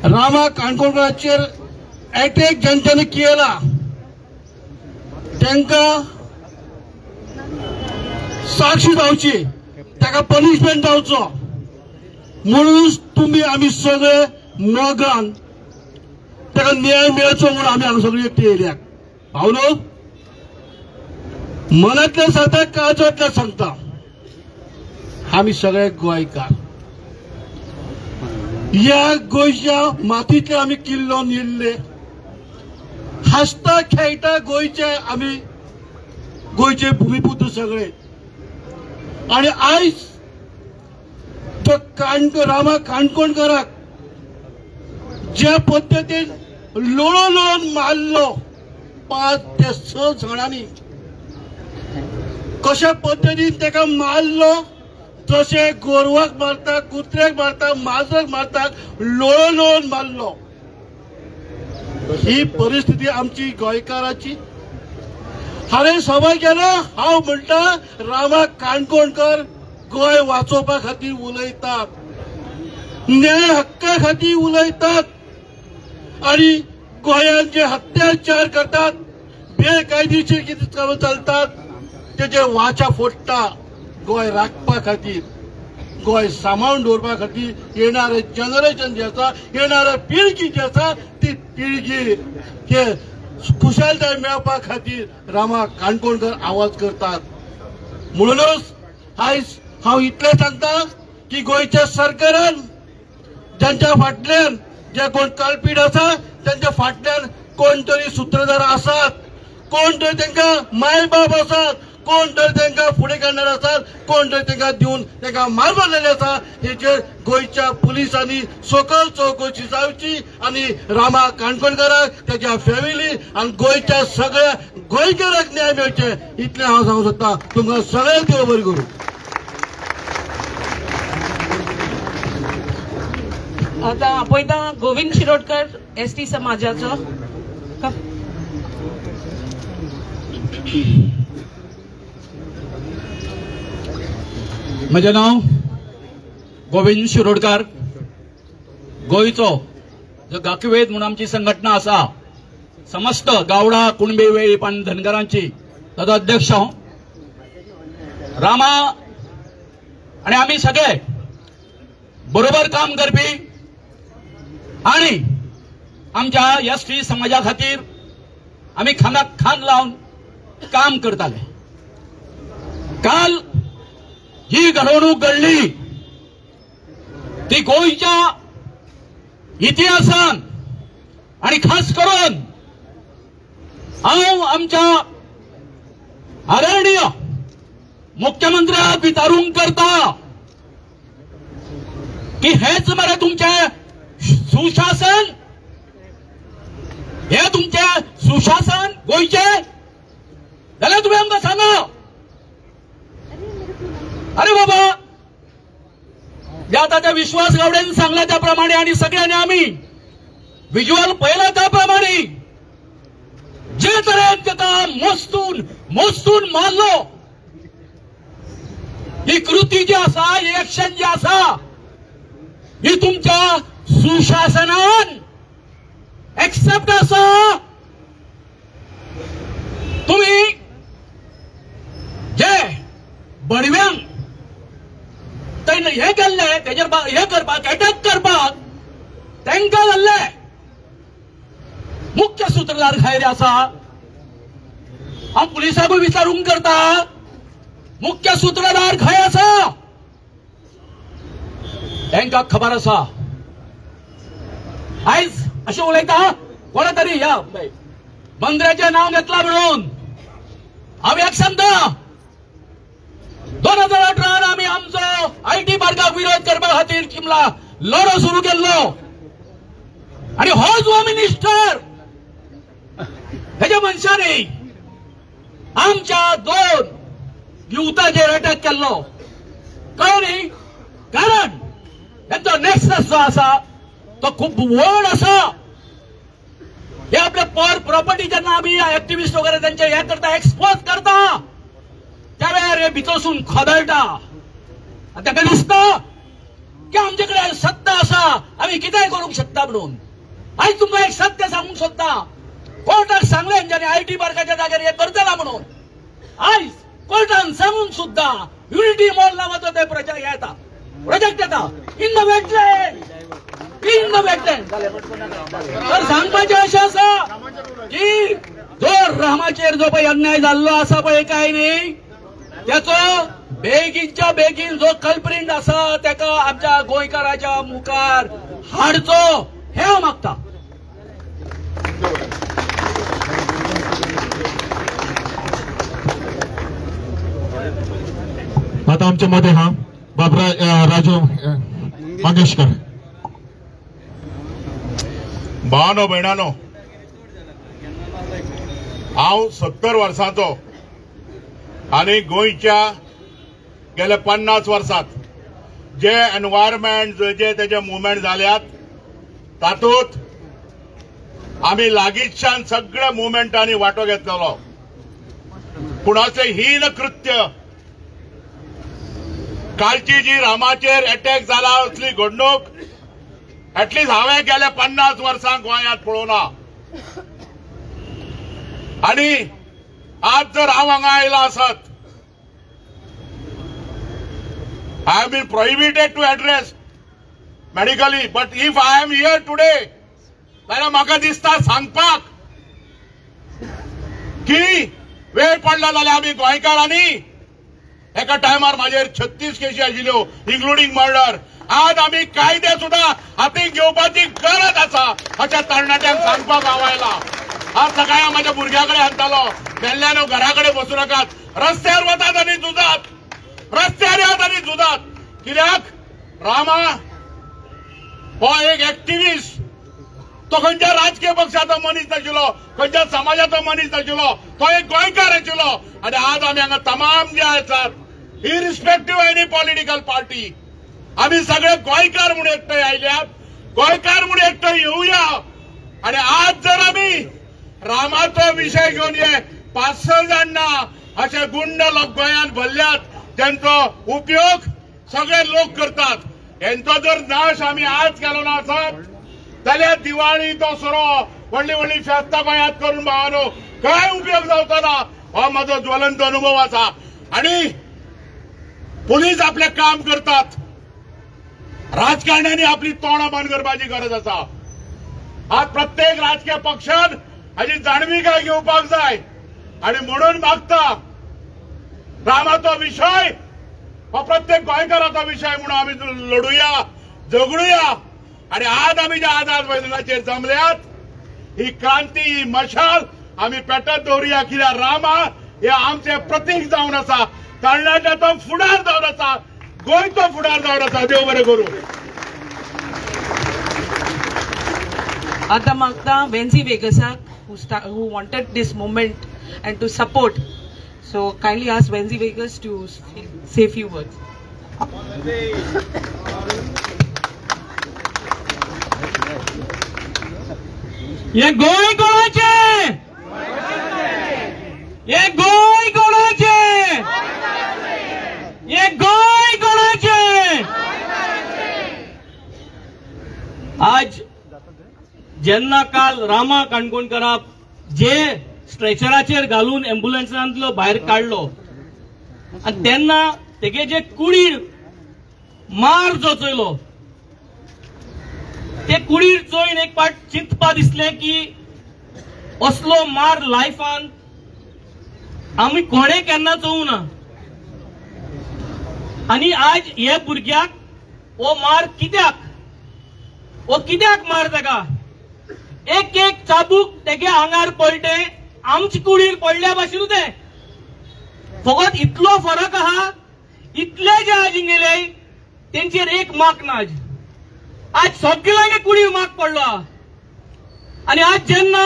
रामा काणकोणकाराचेर अटॅक ज्यांच्यानी केला तांकां साक्षी जावची, ताका पनिशमेंट जावचो म्हणून तुम्ही आमी सगळे मोगान ताका न्याय मेळचो म्हणून आमी हांगा सगळी एकटी येयल्यात. भावनो, मनातल्यान सांगता, काळजांतल्यान सांगता, आमी सगळे गोंयकार. ह्या गोंयच्या मातयेंतल्यान आमी किल्लोन येयल्ले, हसता खेळटा गोंयचे आमी, गोंयचे भुमिपुत्र सगळे. आणि आयज तो रामा काणकोणकाराक ज्या पद्दतीन लोळून मारलो 5 ते 6 जाणांनी, कशा पद्दतीन ताका मारलो, जशे गोरवाक मारता, कुत्र्याक मारता, माजराक मारता, लोळून मारलो. ही परिस्थिती आमची गोंयकाराची. हांवें सभा केलो, हांव म्हणटा रामा काणकोणकर गोंय वाचोवपा खातीर उलयतात, न्याय हक्का खातीर उलयतात, आणि गोंयांत जे अत्याचार करतात, बेकायदेशीर कितें चलतात तेजे वाचा फोडटा. गोंय राखपा खातीर, गोंय सांबाळून दवरपा खातीर येणारे जनरेशन जे आसा, येणारी पिळगी जी आसा, ती पिळगी हे खुशालकाय मेळपा खातीर रामा काणकोणकर आवाज करतात. म्हणूनच आयज हांव इतलें सांगता की गोंयच्या सरकारान ज्यांच्या फाटल्यान जे कोण कल्पीत आसा त्यांच्या फाटल्यान कोण तरी सूत्रधार आसात, कोण तरी तांकां माय बाप आसात, कोण तरी तांकां फुडें काडणारे आसात, कोण तरी तांकां दिवन तांकां मारपाक लागले आसा. हेचेर गोंयच्या पुलिसांनी सखोल चौकशी जावची आनी रामा काणकोणकाराक, ताच्या फॅमिली आनी गोंयच्या सगळ्या गोंयकाराक न्याय मेळचे, इतलें हांव सांगूंक सोदतां. तुमकां सगळ्यांक देव बरें करूं. आता आपयता गोविंद शिरोडकर ST समाजाचो. म्हजें नांव गोविंद शिरोडकार. गोंयचो जो गाकवेद म्हणून आमची संघटना आसा, समस्त गावडा कुणबी वेळीप आनी धनगरांची, ताचो अध्यक्ष हांव. रामा आनी आमी सगळे बरोबर काम करपी आणि आमच्या ST समाजा खातीर आमी खांदाक खांद लावन काम करताले. काल जी घडवणूक घडली ती गोंयच्या इतिहासान आणि खास करून हांव आमच्या आदरणीय मुख्यमंत्र्याक विचारूंक करता की हेच मरे तुमचे सुशासन, हे तुमचे सुशासन गोंयचे जाल्यार तुमी आमकां सांगा. अरे बाबा, जे आता त्या विश्वास गावड्यांनी सांगला त्याप्रमाणे आणि सगळ्यांनी आम्ही व्हिज्युअल पहिला त्याप्रमाणे जे तरेन ताका मोजतून मारलो. ही कृती जी आसा, ही एक्शन जी आसा, ही तुमच्या सुशासनान एक्सेप्ट आसा. तुम्ही जे बडव्यांक हे केल्ले तेजेर हे करपाक, अटॅक करपाक तांकां जाल्ले मुख्य सूत्रधार खंय आसा. हांव पुलिसाकूय विचारूंक करता, मुख्य सूत्रधार खंय आसा. तांकां खबर आसा. आयज अशें उलयता कोणा तरी ह्या मंत्र्याचें नांव घेतलां म्हणून हांव एक सांगता, 2018 आमी आमचो IT पार्काक विरोध करपा खातीर चिमला लढो सुरू केल्लो आणि हो जो मिनिस्टर हेच्या मनशांनी आमच्या 2 युवतांचेर अटॅक केल्लो. कळ्ळें न्ही? कारण तांचो नेक्सस जो आसा तो खूब व्हड आसा. हे आपले प्रॉपर्टी जेन्ना आमी एक्टिविस्ट वगैरे त्यांचे हे करता, एक्सपोज करता, त्या वेळार हे भितरसून खोदळटा. ताका दिसता की आमचे कडेन सत्ता आसा, आमी कितेंय करूंक शकता म्हणून. आयज तुमकां एक सत्य सांगूंक सोदता. कोर्टाक सांगलें हेंच्यांनी IT पार्काच्या जाग्यार हे करतला म्हणून. आयज कोर्टान सांगून सुद्धा युनिटी मॉल नावाचो ते प्रोजेक्ट येता इन द वेटलँड. तर सांगपाचें अशें आसा की जो रामाचेर जो पळय अन्याय जाल्लो आसा पळय काय न्ही, त्याचो बेगीनच्या बेगीन जो कल्प्रिंट आसा ताका आमच्या गोंयकाराच्या मुखार हाडचो हे हांव मागता. आता आमच्या मध्ये राजू मंगेशकर. भावानो भयणानो, हांव 70 वर्सांचो आनी गोंयच्या गेल्या 50 वर्सांत जे एनवायरमेंट जे तेजे मुवमेंट जाल्यात तातूंत आमी लागींच्यान सगळ्या मुवमेंटांनी वांटो घेतलेलो. पूण अशें हीन कृत्य, कालची जी रामाचेर अटॅक जाला असली घडणूक एटलीस्ट हांवें गेल्या 50 वर्सां गोंयांत पळोवना. आनी आज जर हांव हांगा आयला आसत, I have been prohibited to address medically, but if I am here today, जाल्यार म्हाका दिसता सांगपाक की वेळ पडला जाल्यार आमी गोंयकारांनी एका टायमार म्हाजेर 36 केसी आशिल्ल्यो इन्क्लुडींग मर्डर. आज आमी कायदे सुद्धा हातीक घेवपाची गरज आसा अशा तरणाट्यांक सांगपाक हांव आयला. आज सकाळी हांव म्हाज्या भुरग्याकडे सांगतालो, मेल्ल्यानो घराकडे बसूं नाकात, रस्त्यार वतात आनी झुजात, रस्त्यार येतात आनी झुजात. कित्याक रामा हो एक एक्टिविस्ट, तो खंयच्या राजकीय पक्षाचो मनीस नाशिल्लो, खंयच्या समाजाचो मनीस नाशिल्लो, तो एक गोंयकार आशिल्लो. आनी आज आमी हांगा तमाम जे आसात, इरिस्पेक्टिव्ह एनी पॉलिटिकल पार्टी, आमी सगळे गोंयकार म्हणून एकठांय आयल्यात. गोंयकार म्हणून एकठांय येवया. आनी आज जर आमी रामाचो विशय घेवन हे 5-6 जाण ना अशे गुंड लोक गोंयांत भरल्यात, त्यांचो उपयोग सगळे लोक करतात. हेंचो जर नाश आमी आज केलो ना आसत जाल्यार दिवाळी दसरो व्हडली व्हडली फेस्तां गोंयांत करून भावानो काय उपयोग जावचो ना. हो म्हजो ज्वलंत अनुभव आसा. आनी पुलीस आपलें काम करतात, राजकारण्यांनी आपली तोंडां बंद करपाची गरज आसा. आज प्रत्येक राजकीय पक्षान हाची जाणविकाय घेवपाक जाय. आनी म्हणून मागता रामाचो विशय हो प्रत्येक गोंयकाराचो विशय म्हणून आमी लढुया, झगडुया. आनी आज आमी ज्या आझाद मैदानाचेर जमल्यात, ही क्रांती, ही मशाल आमी पेटत दवरुया. कित्याक रामा हे आमचे प्रतीक जावन आसा, तरणाट्याचो फुडार जावन आसा, गोंयचो फुडार जावन आसा. देव बरें करूं. आता मागता वेन्झी वेगसाक who wanted this moment and to support. So kindly ask Wenzy Vegas to say few words. हे गोंय कोणाचे? हे गोंय कोणाचे? हे गोंय कोणाचे? आज जेन्ना काल रामा काणकोणकराक जे स्ट्रेचराचेर घालून एम्ब्युलन्सांतलो भायर काडलो आनी तेन्ना तेगे जे कुडीर मार जो चोयलो ते कुडीर चोयन एक पाट चिंतपा दिसलें की असलो मार लायफान आमी कोणे केन्ना चोवना आनी आज हे भुरग्याक हो मार कित्याक मार ताका एक एक चाबूक तेगे आंगार पडटे आमचे कुडीर पडल्या भाशेन ते फकत इतलो फरक आहा इतले जे आज गेले तेंचेर एक मार्क ना आज सगळ्यांगे कुडीर मार्क पडलो आनी आज जेन्ना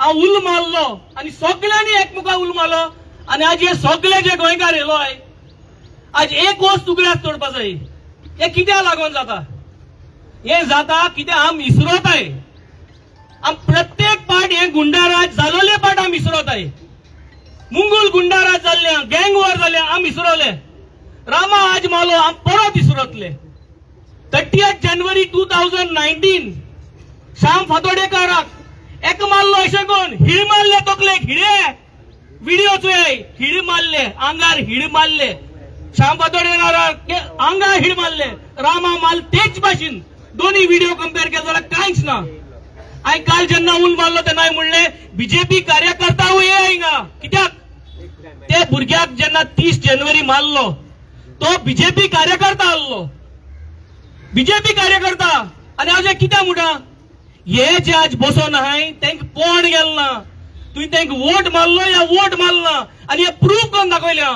हांव उल मारलो आनी सगळ्यांनी एकमुखा उल मारलो आनी आज हे सगळे जे गोंयकार येयलोय आज एक वस्त उगड्याक तोडपा जाय हे कित्याक लागून जाता हे जाता कित्याक आम इसरोताय आम प्रत्येक पाट हे गुंडाराज जालोले पाट आम इसरोताय मुंगूल गुंडाराज जाल्ले गँग वॉर जाल्ले आम इसरवले रामा आज मालो आम परत इसरतले 30 जानेवारी 2019 श्याम फातोडेकाराक एक मारलो अशें कोण हिळ मारले तकलेक हिळे व्हिडिओ चोय हिळ मारले आंगार हिळ मारले श्याम फातोडेकाराक आंगार हिळ मारले रामा माल तेच भाशेन दोन्ही व्हिडिओ कंपेअर केले जाल्यार कांयच ना हांवें काल जेन्ना उल मारलो तेन्ना हांवें म्हणलें बीजेपी कार्यकर्ता ये हिंगा कित्याक ते भुरग्याक जेन्ना 30 जानेवारी मारलो तो बीजेपी कार्यकर्ता आसलो बीजेपी कार्यकर्ता आनी हांव कित्याक म्हणटा हे जे आज बसोन आहाय तांकां कोण गेलो ना तुवें तांकां वोट मारलो या वोट मारला आनी हे प्रूव करून दाखयल्या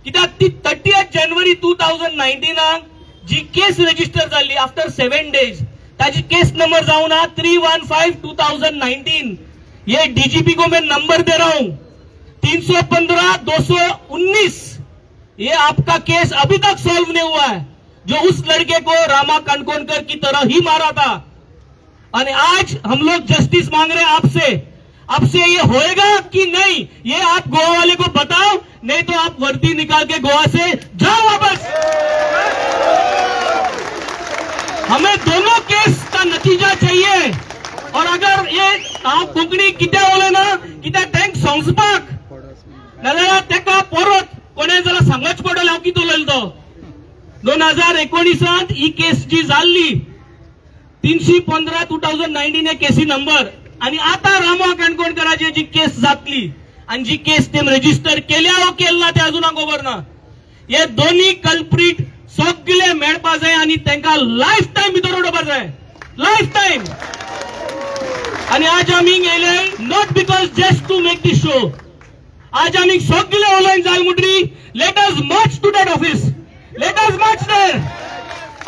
कित्याक ती 30 जानेवारी 2019 जी केस रजिस्टर जाल्ली आफ्टर 7 days ताजी केस नंबर जावन 315/2019 ये डीजीपी को मैं नंबर दे रहा हूं 315/219 ये आपका केस अभी तक सॉल्व नहीं हुआ है जो उस लड़के को रामा काणकोणकर की तरह ही मारा था और आज हम लोग जस्टिस मांग रहे हैं आपसे ये होएगा कि नहीं ये आप गोवा वाले को बताओ नहीं तो आप वर्दी निकाल के गोवा से जाओ वापस हमें दोनों केस का नतीजा चाहिए और अगर ये आप कोंकणी कित्या उलयना ना कित्या टँक संसपाक नाजाल्यार तेका परत कोणे जाल्यार सांगच पडले हांव कितें उलयलो तो 2019 ही केस जी जाल्ली 315/2019 हे केसी नंबर आणि आता रामा काणकोणकराची जी केस जातली आणि जी केस तेम रजिस्टर केल्या वा केला ते अजून खबर ना हे दोन्ही कल्प्रीट सगळे मेळपा जाय आणि तांकां लायफ टाइम भितर उडोवपाक जाय लायफ टाइम आणि आज आमी गेले not because just to make this show आज आमी सगळे ऑनलाईन जाल म्हणटरी let us march to that office let us march there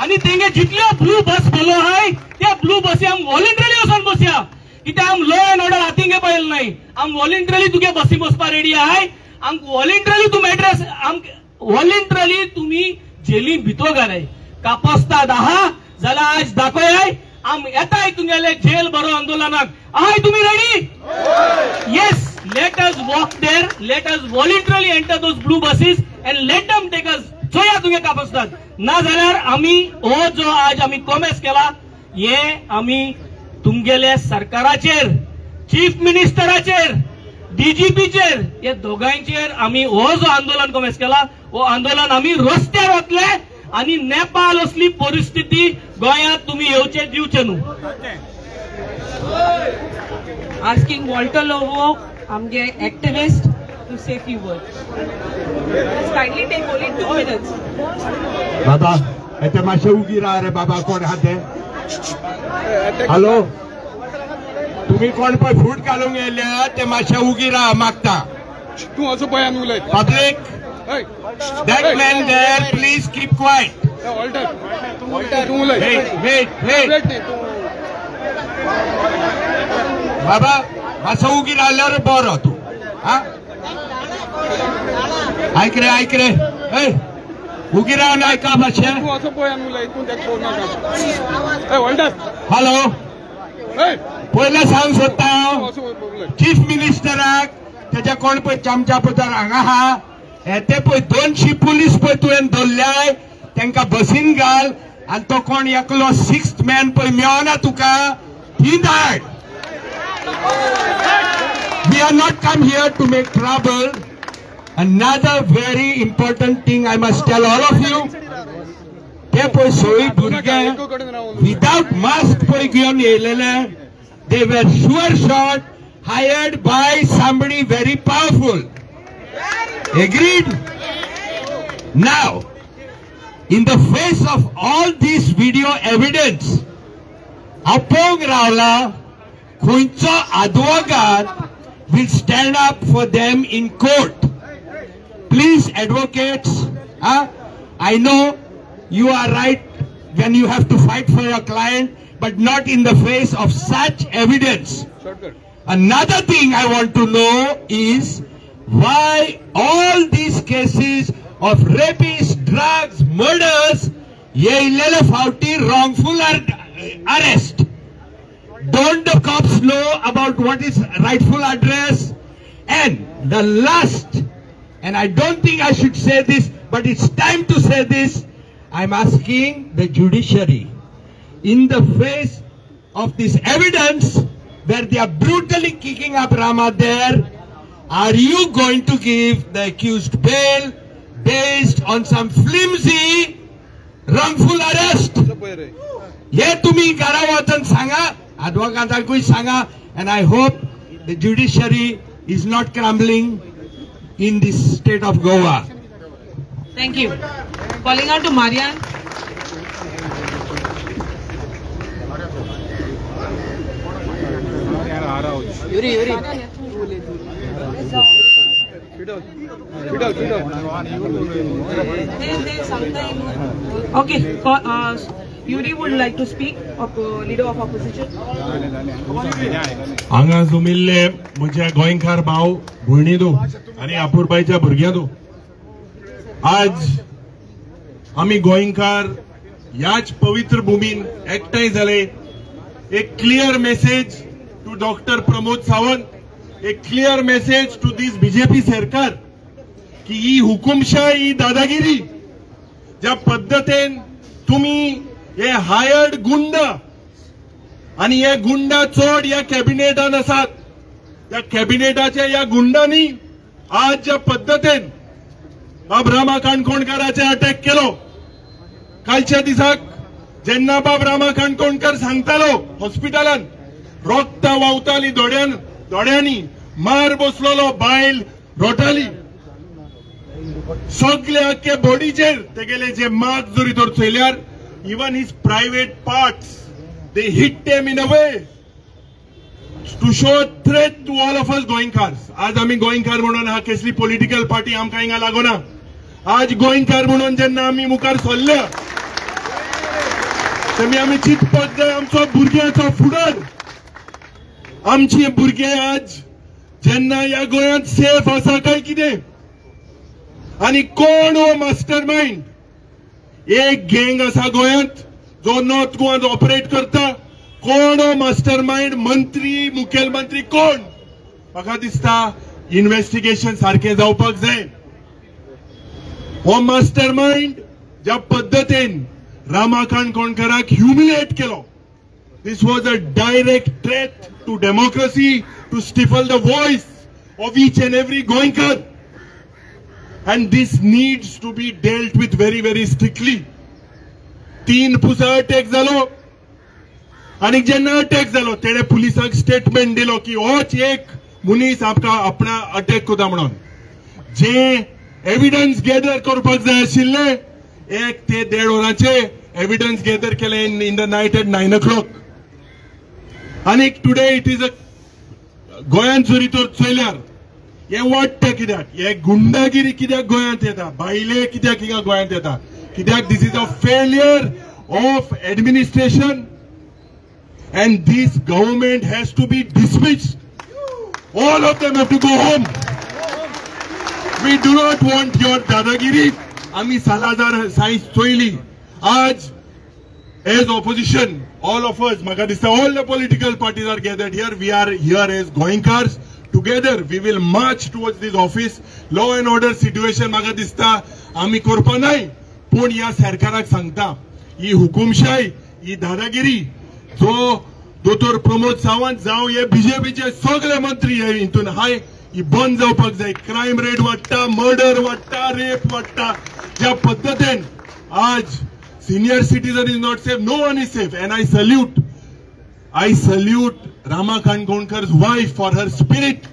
आणि तेंगे जितल्यो ब्लू बस बोलो हाय त्या ब्लू बसी आम वॉलंटरी वचून बसया कित्याक आम लॉ एंड ऑर्डर हातींगे पळयलें नाही आम वॉलंटरी तुगे बसी बसपा रेडी आहाय आम वॉलंटरी तुम एड्रेस आम वॉलंटरी तुम्ही जेली भितर घालाय कापासतात आहा जाल्यार आज दाखोयाय आम येताय तुंगेले जेल बरो आंदोलनाक आहाय तुम्ही ready yes let us walk there let us voluntary enter those blue buses and let them take us चोया तुगे कापासतात ना जाल्यार आमी हो जो आज आमी कॉमेस केला हे आमी तुमगेले सरकाराचेर चीफ मिनिस्टराचेर डीजीपीचेर हे दोगांचेर आमी हो जो आंदोलन कॉमेस केला हो आंदोलन आमी रस्त्यार वतले आणि नेपाल असली परिस्थिती गोंयांत तुम्ही येवचे दिवचे न्हू Asking Walter Lovo, आमगे activist, to say few words. Just kindly take only 2 minutes. बाबा येते मातशें उगी राहा रे बाबा कोण आहा ते हॅलो तुम्ही कोण पळय फूट घालूंक येयल्या ते मातशें उगी राहा मागता तूं असो पळय आमी उलय public that man there please keep quiet तूं उलय wait बाबा मातसो उगी राहिल्यावर बरो तूं हा ऐक रे उगी रावन आयका मातशें. तूं असो पळय न्हू हितून ताका फोन नाका. होल्डर. हॅलो. पयलें सांग सोदता तूं हांव असो पळय. चीफ मिनिस्टराक तेजे कोण पळय चमचा पुतर हांगा आहा ते पळय 200 पुलीस पळय तुवें दवरल्याय तांकां बसीन घाल आनी तो कोण एकलो 6th मॅन पळय मेळना तुका ही धाड. We are not come here to make trouble. Another very important thing I must tell all of you. ते पळय सोयी भुरगे without mask पळय घेवन येयलेले. They were sure shot hired by somebody very powerful. Agreed? Now, in the face of all this video evidence, Apong Rawla, khuncho advocate will stand up for them in court. Please, advocates, I know you are right when you have to fight for your client, but not in the face of such evidence. Another thing I want to know is why all these cases of rapists, drugs, murders, yeilele fauti wrongful arrest. Don't the cops know about what is rightful address? And the last, and I don't think I should say this, but it's time to say this, I'm asking the judiciary, in the face of this evidence where they are brutally kicking up Rama there, are you going to give the accused bail based on some flimsy wrongful arrest? Ye tumi gara wachan sanga, advocatakui sanga, and I hope the judiciary is not crumbling in this state of Goa. Thank you. Calling out to Marian. Okay, Yuri would like to speak, leader of opposition. हांगा जुमिल्ले म्हज्या गोंयकार भाव भयणींनो आनी आपुरबायच्या भुरग्यांनो, आज आमी गोंयकार ह्याच पवित्र भूमीन एकठांय जाले. एक clear message to doctor Pramod Sawant, एक clear message to this BJP sarkar की ही हुकुमशाही, ही दादागिरी ज्या पद्धतीन तुम्ही हे हायर्ड गुंडा आणि हे गुंडा चोड या कॅबिनेटान आसात, त्या कॅबिनेटाच्या या गुंडांनी आज ज्या पद्धतीन बाब रामा काणकोणकाराचे अटॅक केलो. कालच्या दिसाक जेन्ना बाब रामा काणकोणकार सांगतालो हॉस्पिटलान रोगता व्हांवताली दोड्यांनी, मार बसलोलो, बायल रोटाली, सगळे आख्खे बॉडीचेर तेगेले जे मार्क्स जरी तर चयल्यार even his private parts they hit them in a way to show threat to all of us गोंयकार्स. आज आमी गोंयकार म्हणून हा कसली पॉलिटिकल पार्टी आमकां हिंगा लागोना. आज गोंयकार म्हणून जेन्ना आमी मुखार सरले तेन्ना आमी चिंतपाक जाय आमचो भुरग्यांचो फुडार. आमचे भुरगे आज जेन्ना ह्या गोंयांत सेफ आसा काय कितें, आनी कोण हो मास्टर माइंड, एक गँग आसा गोंयांत जो नॉर्थ गोवान ऑपरेट करता. कोण हो मास्टर माइंड, मंत्री, मुखेलमंत्री कोण? म्हाका दिसता इन्व्हेस्टिगेशन सारखे जावपाक जाय. हो मास्टर माइंड ज्या पद्धतीन रामा काणकोणकाराक ह्युमिलेट केलो, this was a direct threat to democracy, to stifle the voice of each and every Goenkar, and this needs to be dealt with very very strictly. 3 Pusa attack जालो आणि जेन्ना अटॅक जालो तेणे पुलिसाक स्टेटमेंट दिलो की होच एक मनीस आमकां आपणा अटॅक कोता म्हणून. जे एविडन्स गॅदर करपाक जाय आशिल्ले 1 ते 1.5 वरांचे एविडन्स गॅदर केले in the night at 9 o'clock. आणि टुडे इट इज अ गोंयांत जरी तर चयल्यार हे वाडटा कित्याक, हे गुंडागिरी कित्याक गोंयांत येता, बायले कित्याक हिंगा गोंयांत येता, कित्याक this is a failure of administration and this government has to be dismissed. All of them have to go home. We do not want your dadagiri. आम्ही सालाजार सायन्स चोयली. आज as opposition, all of us, म्हाका दिसता all the political parties are gathered here. We are here as Goenkars. Together we will march towards this office. Law and order situation म्हाका दिसता आम्ही करपा नाही, पण ह्या सरकाराक सांगता ही हुकुमशाही, ही दादागिरी जो दोतोर प्रमोद सावंत जावं हे बीजेपीचे सगळे मंत्री हे हितून हाय, ही बंद जावपाक जाय. क्रायम रेट वाडटा, मर्डर वाडटा, रेप वाडटा. ज्या पद्धतीन आज senior citizen is not safe, no one is safe. And I salute Rama Kankonkar's wife for her spirit.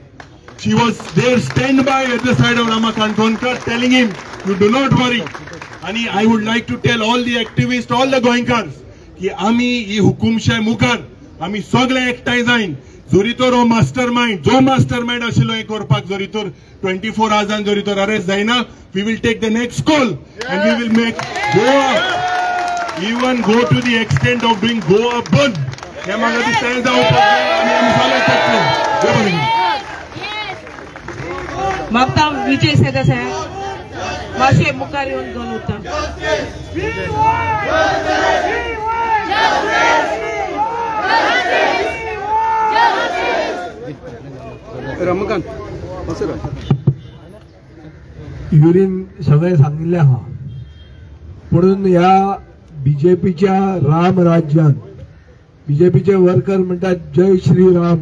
She was there standby at the side of Rama Kankonkar, telling him, you do not worry. And I would like to tell all the activists, all the Goenkars, ki ami hi hukumshay mukar, ami sagle ektai zain. Zoritor o mastermind, jo mastermind ashilo he korpak zoritor 24 hours and zoritor arrest zaina, we will take the next call and we will make Goa. Even go to the extent of doing Goa Bandh. हे म्हाका दिसता हें जावपाक आनी आमी फाल्यां करतले. मागता विजय सेदा साहेब मातशें मुखार येवन दोन उरता. रमाकांत युरीन सगळे सांगिल्ले आहा, म्हणून ह्या बीजेपीच्या राम राज्यात बीजेपीचे वर्कर म्हणतात जय श्री राम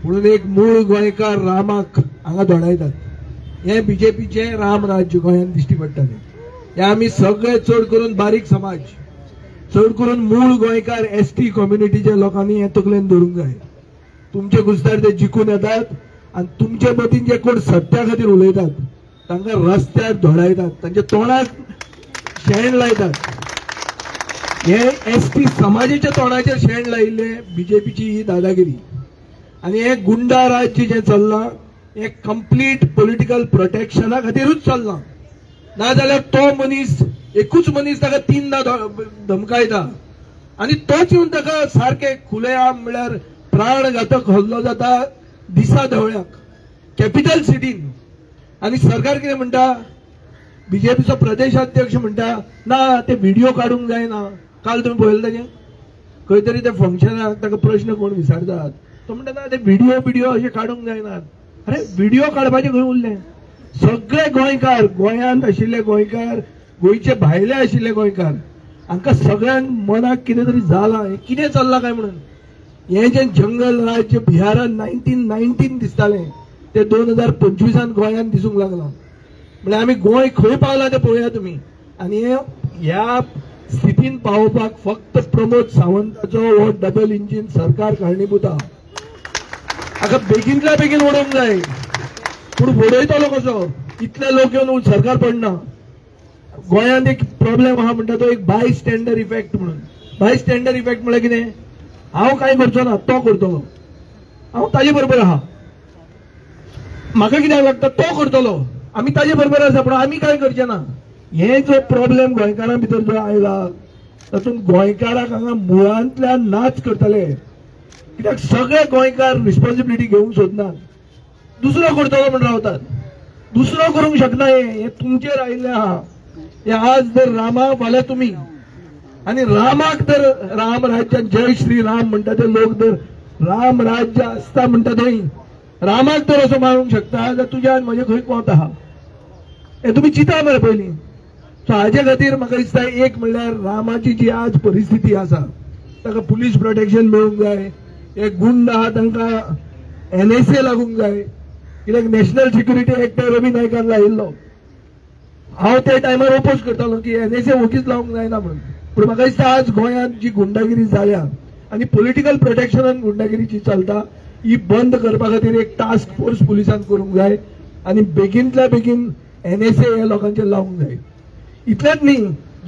म्हणून एक मूळ गोंयकार रामाक हांगा धोडायतात. हे बीजेपीचे राम राज्य गोंयांत दिश्टी पडटाले. हे आमी सगळे चड करून बारीक समाज, चड करून मूळ गोंयकार एसटी कम्युनिटीच्या लोकांनी हे तकलेन धरूंक जाय. तुमचे गुस्तार ते जिखून येतात आणि तुमचे मतीन जे कोण सत्या खातीर उलयतात तांकां रस्त्यार धोडायतात, तांच्या तोंडाक शेण लायतात. हे एसटी समाजाच्या तोंडाचेर शेण लायिल्ले बीजेपीची ही दादागिरी आणि हे गुंडा राज्य जे चल्लां हे कंप्लीट पॉलिटिकल प्रोटेक्शना खातीरूच चल्लां. नाजाल्यार तो मनीस एकूच मनीस ताका 3दा धमकायता आणि तोच येवन ताका सारखे खुलेआम म्हळ्यार प्राणघातक हल्लो जाता दिसा ढवळ्याक कॅपिटल सिटीन. आणि सरकार कितें म्हणटा, बीजेपीचो प्रदेशाध्यक्ष म्हणटा ना ते व्हिडिओ काडूंक जायना. काल तुम्ही पळयलें ताजें खंय तरी ते फंक्शनाक ताका प्रश्न कोण विचारतात, तो म्हणटा ना ते व्हिडिओ अशें काडूंक जायनात. अरे व्हिडिओ काडपाचें खंय उरलें? सगळे गोंयकार, गोंयांत आशिल्ले गोंयकार, गोंयचे भायले आशिल्ले गोंयकार, हांकां सगळ्यांक मनाक कितें तरी जालां. हें कितें चल्लां काय म्हणून. हें जें जंगल राज्य बिहारान 1919 दिसतालें ते 2025 गोंयांत दिसूंक लागलां. म्हणजे आमी गोंय खंय पावला ते पळोवया तुमी. आणि ह्या स्थितीन पावोवपाक फक्त प्रमोद सावंताचो हो डबल इंजिन सरकार कारणीभूत आहा. हाका बेगिनतल्या बेगीन उडोवंक जाय, पूण उडयतलो कसो? इतले लोक येवन सरकार पडना. गोंयांत एक प्रॉब्लेम आहा म्हणटा तो एक बाय स्टँडर इफेक्ट म्हणून. बाय स्टँडर इफेक्ट म्हळ्यार कितें? हांव कांय करचो ना, तो करतलो, हांव ताजे बरोबर आहा. म्हाका कित्याक लागता तो करतलो, आमी ताजे बरोबर आसा पूण आमी कांय करचें ना. हे जो प्रॉब्लेम गोंयकारां भितर जो आयला तातूंत गोंयकाराक हांगा मुळांतल्यान नाच करतले. कित्याक सगळे गोंयकार रिस्पॉन्सिबिलिटी घेवंक सोदनात, दुसरो करतलो म्हण रावतात. दुसरो करूंक शकना. हे तुमचेर आयिल्लें आहा. हे आज जर रामाक फाल्यां तुमी आणि रामाक तर राम राज्यात जय श्री राम म्हणटा ते लोक जर राम राज्य आसता म्हणटा थंय रामाक तर असो मारूंक शकता जाल्यार तुज्या म्हजे खंय कोंत आहा हे तुमी चिंता मरे पयलीं. सो हाजे खातीर म्हाका दिसता एक म्हणल्यार रामाची जी आज परिस्थिती आसा ताका पुलीस प्रोटेक्शन मेळूंक जाय. हे गुंड आहा तांकां NSA लागूंक जाय. कित्याक नॅशनल सिक्युरिटी एक्ट रवी नायकान लायिल्लो. हांव त्या टायमार ओपोज करतालो की NSA वोगीच लावंक जायना म्हणून. पूण म्हाका दिसता आज गोंयांत जी गुंडागिरी जाल्या आनी पॉलिटिकल प्रोटेक्शनान गुंडागिरी जी चलता ही बंद करपा खातीर एक टास्क फोर्स पुलिसान करूंक जाय आनी बेगिनतल्या बेगीन NSA ह्या लोकांचेर लावंक जाय. इतलेंच न्ही,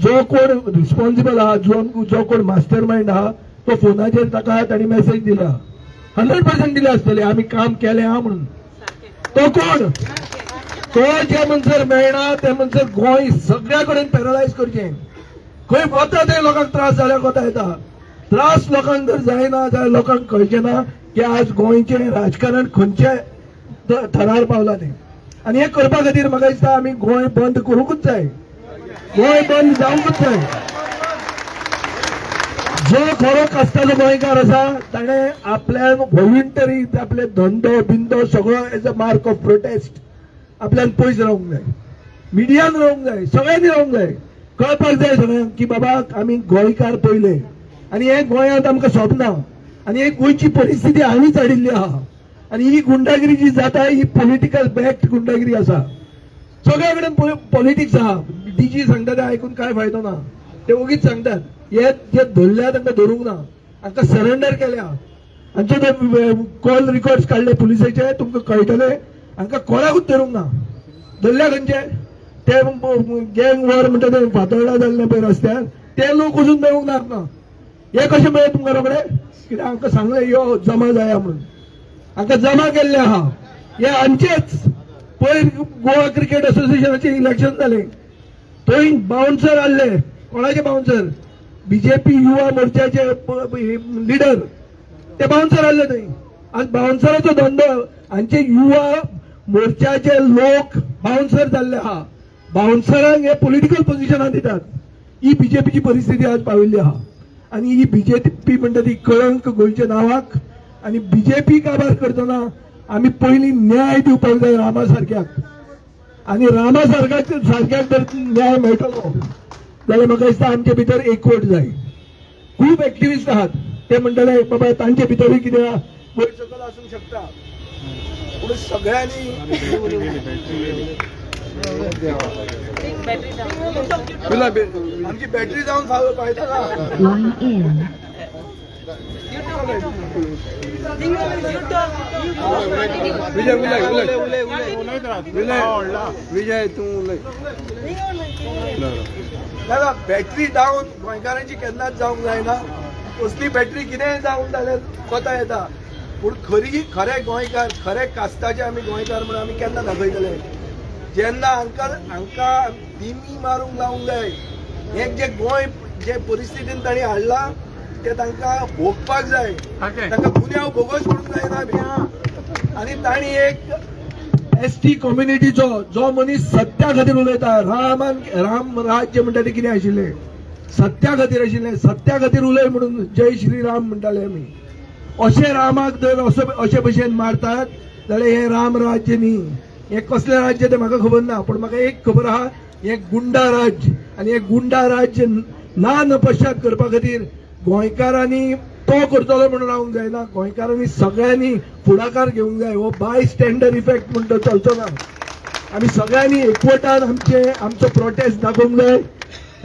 जो कोण रिस्पॉन्सिबल आहा, जो कोण मास्टर माइंड आहा तो फोनाचेर ताका ताणी मेसेज दिला 100% दिले आसतले आमी काम केलें आहा म्हणून. तो कोण? तो ज्या मनसर मेळना त्या मनसर गोंय सगळ्या कडेन पॅरलायज करचें. खंय वता ते लोकांक त्रास जाल्यार कोता येता. त्रास लोकांक जर जायना जाल्यार लोकांक कळचें ना की आज गोंयचें राजकारण खंयचे थरार पावला तें. आणि हे करपा खातीर म्हाका दिसता आमी गोंय बंद करूंकच जाय, गोंय बंद जावंकच जाय. जो खरो कास्ताचो गोंयकार आसा ताणें आपल्यान व्हॉलंटरी आपले धंदो बिंदो सगळो as a mark of prostate आपल्यान पयस रावंक जाय, मिडियान रावंक जाय, सगळ्यांनी रावंक जाय. कळपाक जाय सगळ्यांक की बाबा आमी गोंयकार पयले आनी हे गोंयांत आमकां सोबना आनी हे गोंयची परिस्थिती हांणीच हाडिल्ली आहा. आणि ही गुंडागिरी जी जाता ही पॉलिटिकल बॅक्ड गुंडागिरी आसा. सगळ्या कडेन पॉलिटिक्स आहा. डीजी सांगता ते आयकून काय फायदो ना, ते ओगीच सांगतात हे जे धरल्या तांकां धरूंक ना, हांकां सरेंडर केल्या. हांचे ते कॉल रिकॉर्ड्स काडले पुलिसाचे, तुमकां कळटले हांकां कोणाकूच धरूंक ना. धरल्या खंयचे ते गँग वॉर म्हणटा ते फातोर्डा जाल्ले पळय रस्त्यार ते लोक अजून धरूंक ना. हे कशें मेळ्ळे तुमकां रोखडे? कित्याक हांकां सांगलें यो जमा जाया म्हणून, हांकां जमा केल्ले आहा. हे हांचेच पयर गोवा क्रिकेट असोसिएशनाचे इलेक्शन जाले, थंय बाउन्सर हाडले. कोणाचे बाउन्सर? बीजेपी युवा मोर्चाचे लिडर ते बाउन्सर हाडले थंय. आज बाउन्सराचो धंदो हांचे युवा मोर्चाचे लोक बाउन्सर जाल्ले आहा. बाउन्सरांक हे पॉलिटिकल पोझिशनां दितात. ही बीजेपीची परिस्थिती आज पाविल्ली आहा. आणि ही बीजेपी म्हणटा ती कळंक गोंयच्या नांवाक. आणि बीजेपी कारभार करतना आमी पयलीं न्याय दिवपाक जाय रामा सारक्याक. आणि रामा सारक्याक जर न्याय मेळटलो जाल्यार म्हाका दिसता आमचे भितर एकवट जाय. खूब एक्टिविस्ट आहात ते म्हणटले बाबा तांचे भितरूय कितें वयर सकल आसूंक शकता, पूण सगळ्यांनी आमची बॅटरी जावन फायदा ना. विजय तू दादा बॅटरी डावन गोंयकारांची केन्नाच जावंक जायना. कसली बॅटरी कितेंय जावंक जाल्यार कोता येता, पूण खरे गोंयकार खरे कास्ताचे आमी गोंयकार म्हणून आमी केन्ना दाखयतले जेन्ना हांकां दिमी मारूंक लावंक जाय. एक जे गोंय जे परिस्थितीन तांणी हाडला ते तांकां भोगपाक जाय, तांकां पुण्याव भोगोस म्हणूंक जायना. आनी तांणी एक एसटी कम्युनिटीचो जो मनीस सत्या खातीर उलयता, राम राज्य म्हणटा ते कितें आशिल्लें? सत्या खातीर आशिल्लें. सत्या खातीर उलय म्हणून जय श्री राम म्हणटाले आमी. अशे रामाक जर अशे भशेन मारतात जाल्यार हे राम राज्य न्ही. हे कसलें राज्य ते म्हाका खबर ना, पूण म्हाका एक खबर आहा हे गुंडा राज्य. आनी हे गुंडा राज्य ना नपश्चात करपा खातीर गोंयकारांनी तो करतलो म्हणून रावंक जायना. गोंयकारांनी सगळ्यांनी फुडाकार घेवंक जाय. हो बाय स्टँडर्ड इफेक्ट म्हणून तो चलचो ना. आमी सगळ्यांनी एकवटान आमचो प्रोटेस्ट दाखोवंक जाय.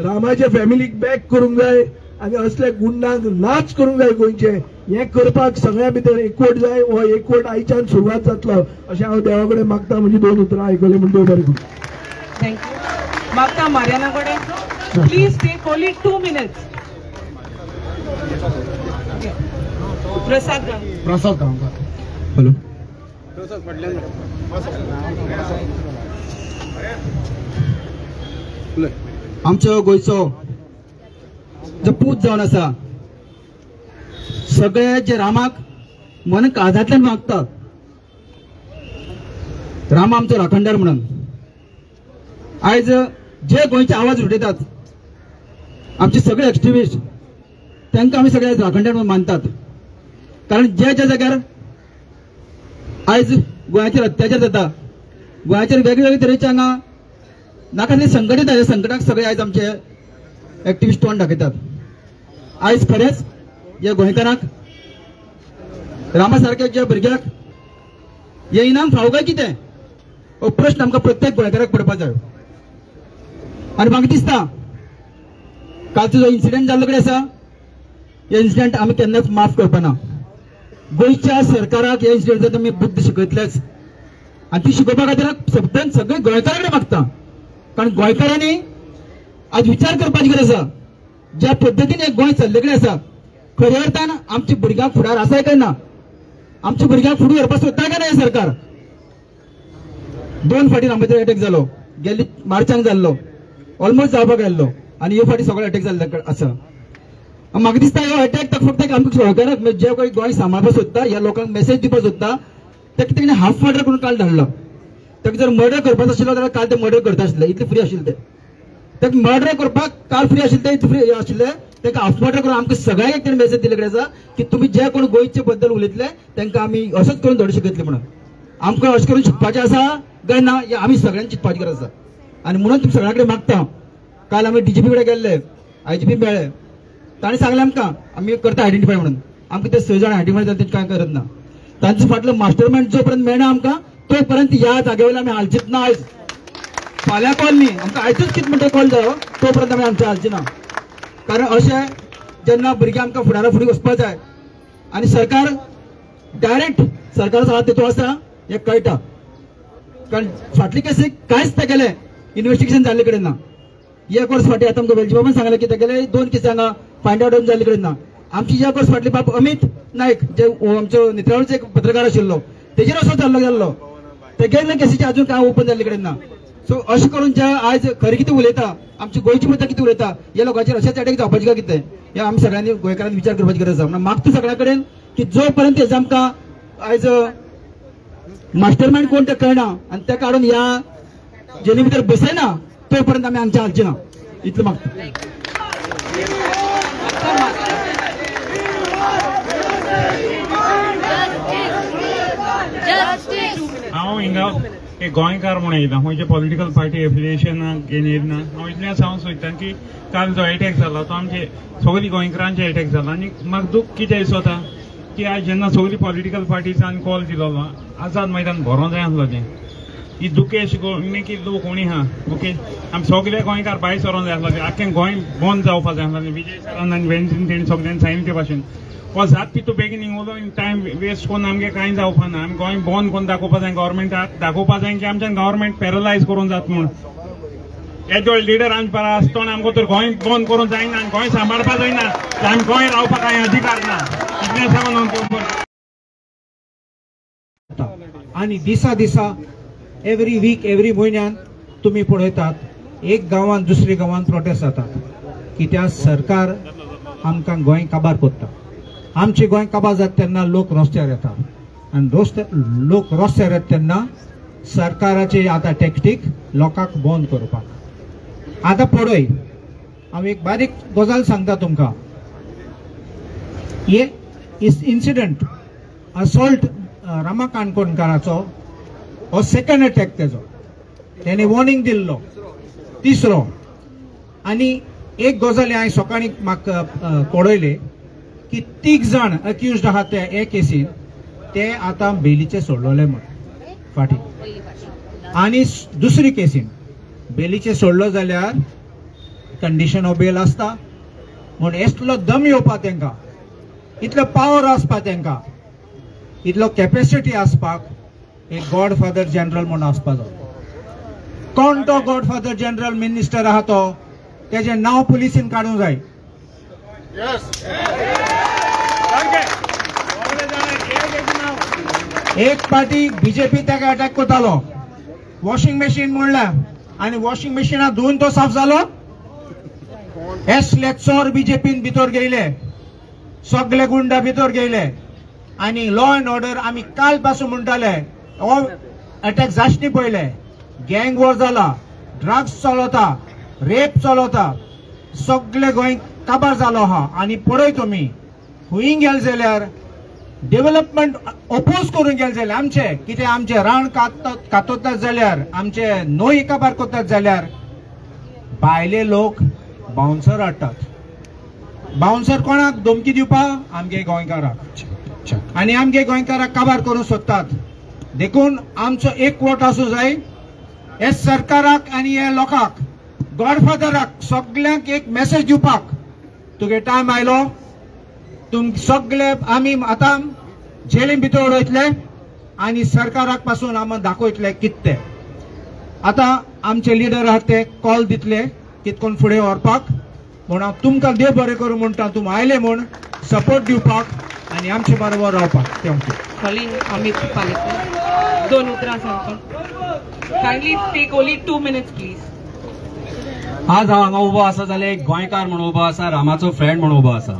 रामाच्या फॅमिलीक बॅक करूंक जाय आनी असले गुंडांक नाच करूंक जाय गोंयचे. हें करपाक सगळ्या भितर एकवट जाय. हो एकवट आयच्यान सुरवात जातलो अशें हांव देवा कडेन मागता. म्हजी 2 उतरां आयकली म्हणून देव बरें करूं. थँक्यू. मागता मारियाना कडेन please take only 2 minutes. Prasad Gaonkar. Hello. आमच्या गोंयचो जो पूत जावन आसा सगळे जे रामाक मन काळजांतल्यान मागतात. राम आमचो राखणदार म्हणून आयज जे गोंयचे आवाज उठयतात आमचे सगळे एक्टिविस्ट तांकां आमी सगळे राखणदार म्हणून मानतात. कारण ज्या जाग्यार आयज गोंयाचेर अत्याचार जाता, गोंयाचेर वेगवेगळे तरेचे हांगा नाका तरी संघटीत आहे, संकटाक सगळे आयज आमचे एक्टिविस्ट तोंड दाखयतात. आयज खरेंच या गोंयकारांक रामा सारख्या भुरग्याक हे इनाम फावो काय कितें हो प्रश्न आमकां प्रत्येक गोंयकाराक पडपाक जाय. आनी म्हाका दिसता कालचो जो इन्सिडेंट जाल्लो कडेन आसा हे इन्सिडेंट आमी केन्नाच माफ करपाना. गोंयच्या सरकाराक हे इन्सिडेंट आमी बुद्ध शिकयतलेच आनी ती शिकोवपा खातीर सगळे गोंयकारा कडेन मागता. कारण गोंयकारांनी आज विचार करपाची गरज आसा. ज्या पद्दतीन एक गोंय चल्ले कडेन आसा खऱ्या अर्थान आमच्या भुरग्यांक फुडार आसाय काय ना, आमच्या भुरग्यांक फुडें व्हरपाक सोदता काय ना सरकार. 2 फावटी रामाचेर अटॅक जालो, गेल्ली मार्चांक जाल्लो, ऑलमोस्ट जावपाक आयल्लो आनी ह्यो फावटी सगळो अटॅक जाल्लो आसा. म्हाका दिसता ह्यो अटॅक फक्त आमकां गोंयकाराक जे कोण गोंय सांबाळपाक सोदता ह्या लोकांक मेसेज दिवपाक सोदता ते कितें हाफ मर्डर करून काल धाडलो. ताका जर मर्डर करपाचो आशिल्लो जाल्यार काल ते मर्डर करता आशिल्ले, इतले फ्री आशिल्ले ते. ताका मर्डर करपाक काल फ्री आशिल्ले ते, इतले फ्री आशिल्ले ताका हाफ मर्डर करून आमकां सगळ्यांक एक मेसेज दिले कडेन आसा की तुमी जे कोण गोंयचे बद्दल उलयतले तांकां आमी अशेंच करून धडे शिकयतले म्हणून. आमकां अशें करून शिकपाचें आसा काय ना हें आमी सगळ्यांनी चिंतपाची गरज आसा. आनी म्हणून तुमी सगळ्यां कडेन मागता. काल आमी DGP कडेन गेल्ले, IGP मेळ्ळे, ताणें सांगलें आमकां आमी करता आयडेंटिफाय म्हणून. आमकां ते 6 जाण आयडेंटिफाय जावन तेंचे कांय करत ना. तांचो फाटलो मास्टर माइंड जो पर्यंत मेळना आमकां तो पर्यंत ह्या जागे वयल्यान आमी हालचीत ना. आयज फाल्यां कॉल न्ही, आमकां आयजूच कितें म्हणटा कॉल जायो तो पर्यंत आमी आमचे हालचे ना. कारण अशें जेन्ना भुरगीं आमकां फुडारा फुडें वचपाक जाय आनी सरकार डायरेक्ट सरकाराचो हात तेतूंत आसा हें कळटा. कारण फाटली केसीक कांयच तेगेलें इन्व्हेस्टिगेशन जाल्ले कडेन ना. 1 वर्स फाटीं आतां आमकां वेलजी बाबान सांगलें की तेगेले 2 केसी हांगा फायंड आउट जाल्ले कडेन ना. आमची 1 वर्स फाटली बाब अमित नायक जे आमचो नेत्रावळचो एक पत्रकार आशिल्लो तेजेर असो जाल्लो तेगेले केसीचे अजून कांय ओपन जाल्ले कडेन ना. सो अशें करून जे आयज खरें कितें उलयता आमची गोंयची बद्दल कितें उलयता ह्या लोकांचेर अशेंच अटॅक जावपाचें काय कितें हें आमी सगळ्यांनी गोंयकारांनी विचार करपाची गरज आसा. म्हणून मागता सगळ्या कडेन की जो पर्यंत हेजे आमकां आयज मास्टर माइंड कोण तें कळना आनी तें काडून ह्या जेनी भितर बसयना तो पर्यंत आमी आमचें हालचें ना इतलें मागता. हांव हिंगा एक गोंयकार म्हणून येयला, खंयचे पॉलिटिकल पार्टी एफिलिएशनाक घेवन येयना. हांव इतलें सांगूंक सोदतां की काल जो अटॅक जाला तो आमचे सगळीं गोंयकारांचे अटॅक जाला. आनी म्हाका दूख कितें दिसता की आज जेन्ना सगळीं political partisan call दिलोलो Azad Maidan भरों जाय आसलो तें ही दुखेश की लोक कोणी हा ओके आमी सगळे गोंयकार भायर सरोंक जाय आसलो. आख्खें गोंय बंद जावपाक जाय आसलें. विजय सरान आनी वेन्सीन तेणी सगळ्यांनी सांगिल्लें ते भाशेन हो जात तितू बेगिनींग उलो टायम वेस्ट करून आमगे कांय जावपा ना. आमी गोंय बंद करून दाखोवपा जाय गव्हर्मेंटाक, दाखोवपा जाय की आमच्यान गव्हर्मेंट पॅरलायज करून जाता म्हूण. एजोल्ड लिडर आमचे पारा आसतना आमकां तर गोंय बंद करूंक जायना आनी गोंय सांबाळपा जायना तर आमी गोंय रावपाक कांय अधिकार ना. इतलें सांगून आणि दिसा दिसा एवरी वीक एवरी म्हयन्यान तुम्ही पळयतात एक गांवांत दुसऱ्या गांवांत प्रोटेस्ट जातात कित्याक सरकार आमकां गोंय काबार करता. आमचे गोंय काबार जाता तेन्ना लोक रस्त्यार येतात आनी लोक रस्त्यार येता तेन्ना सरकाराचे आतां टॅक्टीक लोकांक बंद करपाक. आतां पळय हांव एक बारीक गजाल सांगता तुमकां. हे इन्सिडंट असॉल्ट रामा काणकोणकाराचो हो सेकंड अटॅक तेजो तेणे वॉर्निंग दिल्लो तिसरो. आनी एक गजाल हांवें सकाळीं म्हाका कळयले की 3 जाण अक्युज्ड आहात ते हे केसीन ते आतां बेलीचे सोडलोले म्हण फाटीं. आनी दुसरी केसीन बेलीचे सोडलो जाल्यार कंडिशन ऑफ बेल आसता म्हूण इतलो दम येवपा तांकां, इतलो पावर आसपा तांकां, इतलो कॅपेसिटी आसपाक एक गॉडफादर जनरल म्हणून आसपा जाय. कोण तो गॉडफादर जनरल मिनिस्टर आहा तो तेजें नांव पुलिसीन काडूंक जाय. एक पार्टी बीजेपी ताका अटॅक करतालो वॉशिंग मशीन म्हणल्यार आनी वॉशिंग मशीना धुवन तो साफ जालो. असले चोर बीजेपीन भितर गेले, सगळे गुंडा भितर गेले आनी लॉ अँड ऑर्डर आमी काल पासून म्हणटाले हो अटॅक जाचनी पयले गँग वॉर जाला, ड्रग्स चलता, रेप चलता, सगळे गोंय काबार जालो आहा. आनी पळय तुमी खंय गेले जाल्यार डेव्हलपमेंट अपोज करून गेले जाल्यार आमचे कितें आमचे रान कातोतात जाल्यार आमचे न्हंय काबार करतात जाल्यार भायले लोक बाउन्सर हाडटात. बाउन्सर कोणाक धमकी दिवपाक आमगे गोंयकाराक आनी आमगे गोंयकाराक काबार करूंक सोदतात. देखून आमचो एक वोट आसूं जाय हे सरकाराक आनी हे लोकांक गॉडफादराक सगळ्यांक एक मेसेज दिवपाक तुगे टायम आयलो. तुम सगळे आमी आतां जेलीन भितर उडयतले आनी सरकाराक पासून आमी दाखयतले कितें तें. आतां आमचे लिडर आहात ते कॉल दितले कितकोन फुडें व्हरपाक म्हूण हांव तुमकां देव बरें करूं म्हणटा. तुमी आयले म्हूण सपोर्ट दिवपाक आनी आमचे बरोबर रावपाक. थँक्यू. Colin Amit Palekar. 2 उतरां सांगता. Kindly take only 2 minutes, please. आज हांव हांगा उबो आसा जाल्यार एक गोंयकार म्हणून उबो आसा, रामाचो फ्रेंड म्हणून उबो आसा.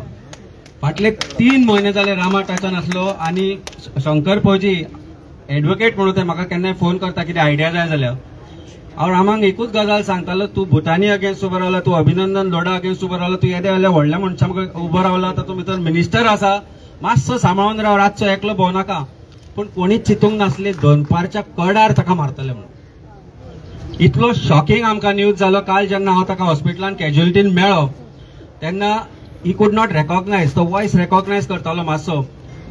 फाटले 3 म्हयने जाले रामा टचान आसलो आनी शंकर फौजी एडवोकेट म्हणून ते म्हाका केन्नाय फोन करता कितें आयडिया जाय जाल्यार हांव रामाक एकूच गजाल सांगतालो, तूं भुतानी अगेन्स्ट उबो रावला, तूं अभिनंदन लोढा अगेन्स्ट उबो रावला, तूं येद्या व्हडल्या व्हडल्या मनशां उबो रावला, तातूंत भितर मिनिस्टर आसा, मातसो सांबाळून राव, रातचो एकलो भोंवनाका. पूण कोणीच चिंतूंक नासले दनपारच्या कडार ताका मारतले म्हणून. इतलो शॉकिंग आमकां न्यूज जालो. काल जेन्ना हांव ताका हॉस्पिटलांत कॅज्युअलिटीन मेळ्ळो तेन्ना ही कूड नॉट रेकॉग्नायज, तो वॉयस रेकॉग्नायज करतालो मातसो.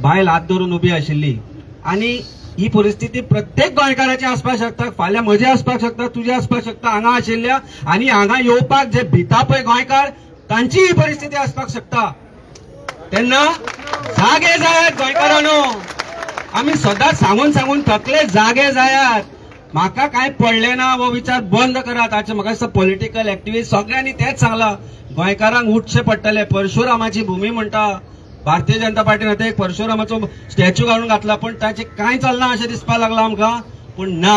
बायल हात धरून उबी आशिल्ली. आनी ही परिस्थिती प्रत्येक गोंयकाराची आसपाक शकता, फाल्यां म्हजी आसपाक शकता, तुजी आसपाक शकता, हांगा आशिल्ल्या आनी हांगा येवपाक जे भिता पळय गोंयकार तांची ही परिस्थिती आसपाक शकता. तेन्ना जागे जायात गोंयकारांनो. आमी सदांच सांगून सांगून थकले, जागे जायात. म्हाका कांय पडलें ना हो विचार बंद करात. हाचे म्हाका दिसता पॉलिटिकल एक्टिव्हिस्ट सगळ्यांनी तेच सांगलां, गोंयकारांक उठचें पडटलें. परशुरामाची भुमी म्हणटा, भारतीय जनता पार्टीन आतां एक परशुरामाचो स्टॅच्यू घालून घातला, पण ताचें कांय चलना अशें दिसपाक लागलां आमकां. पूण ना,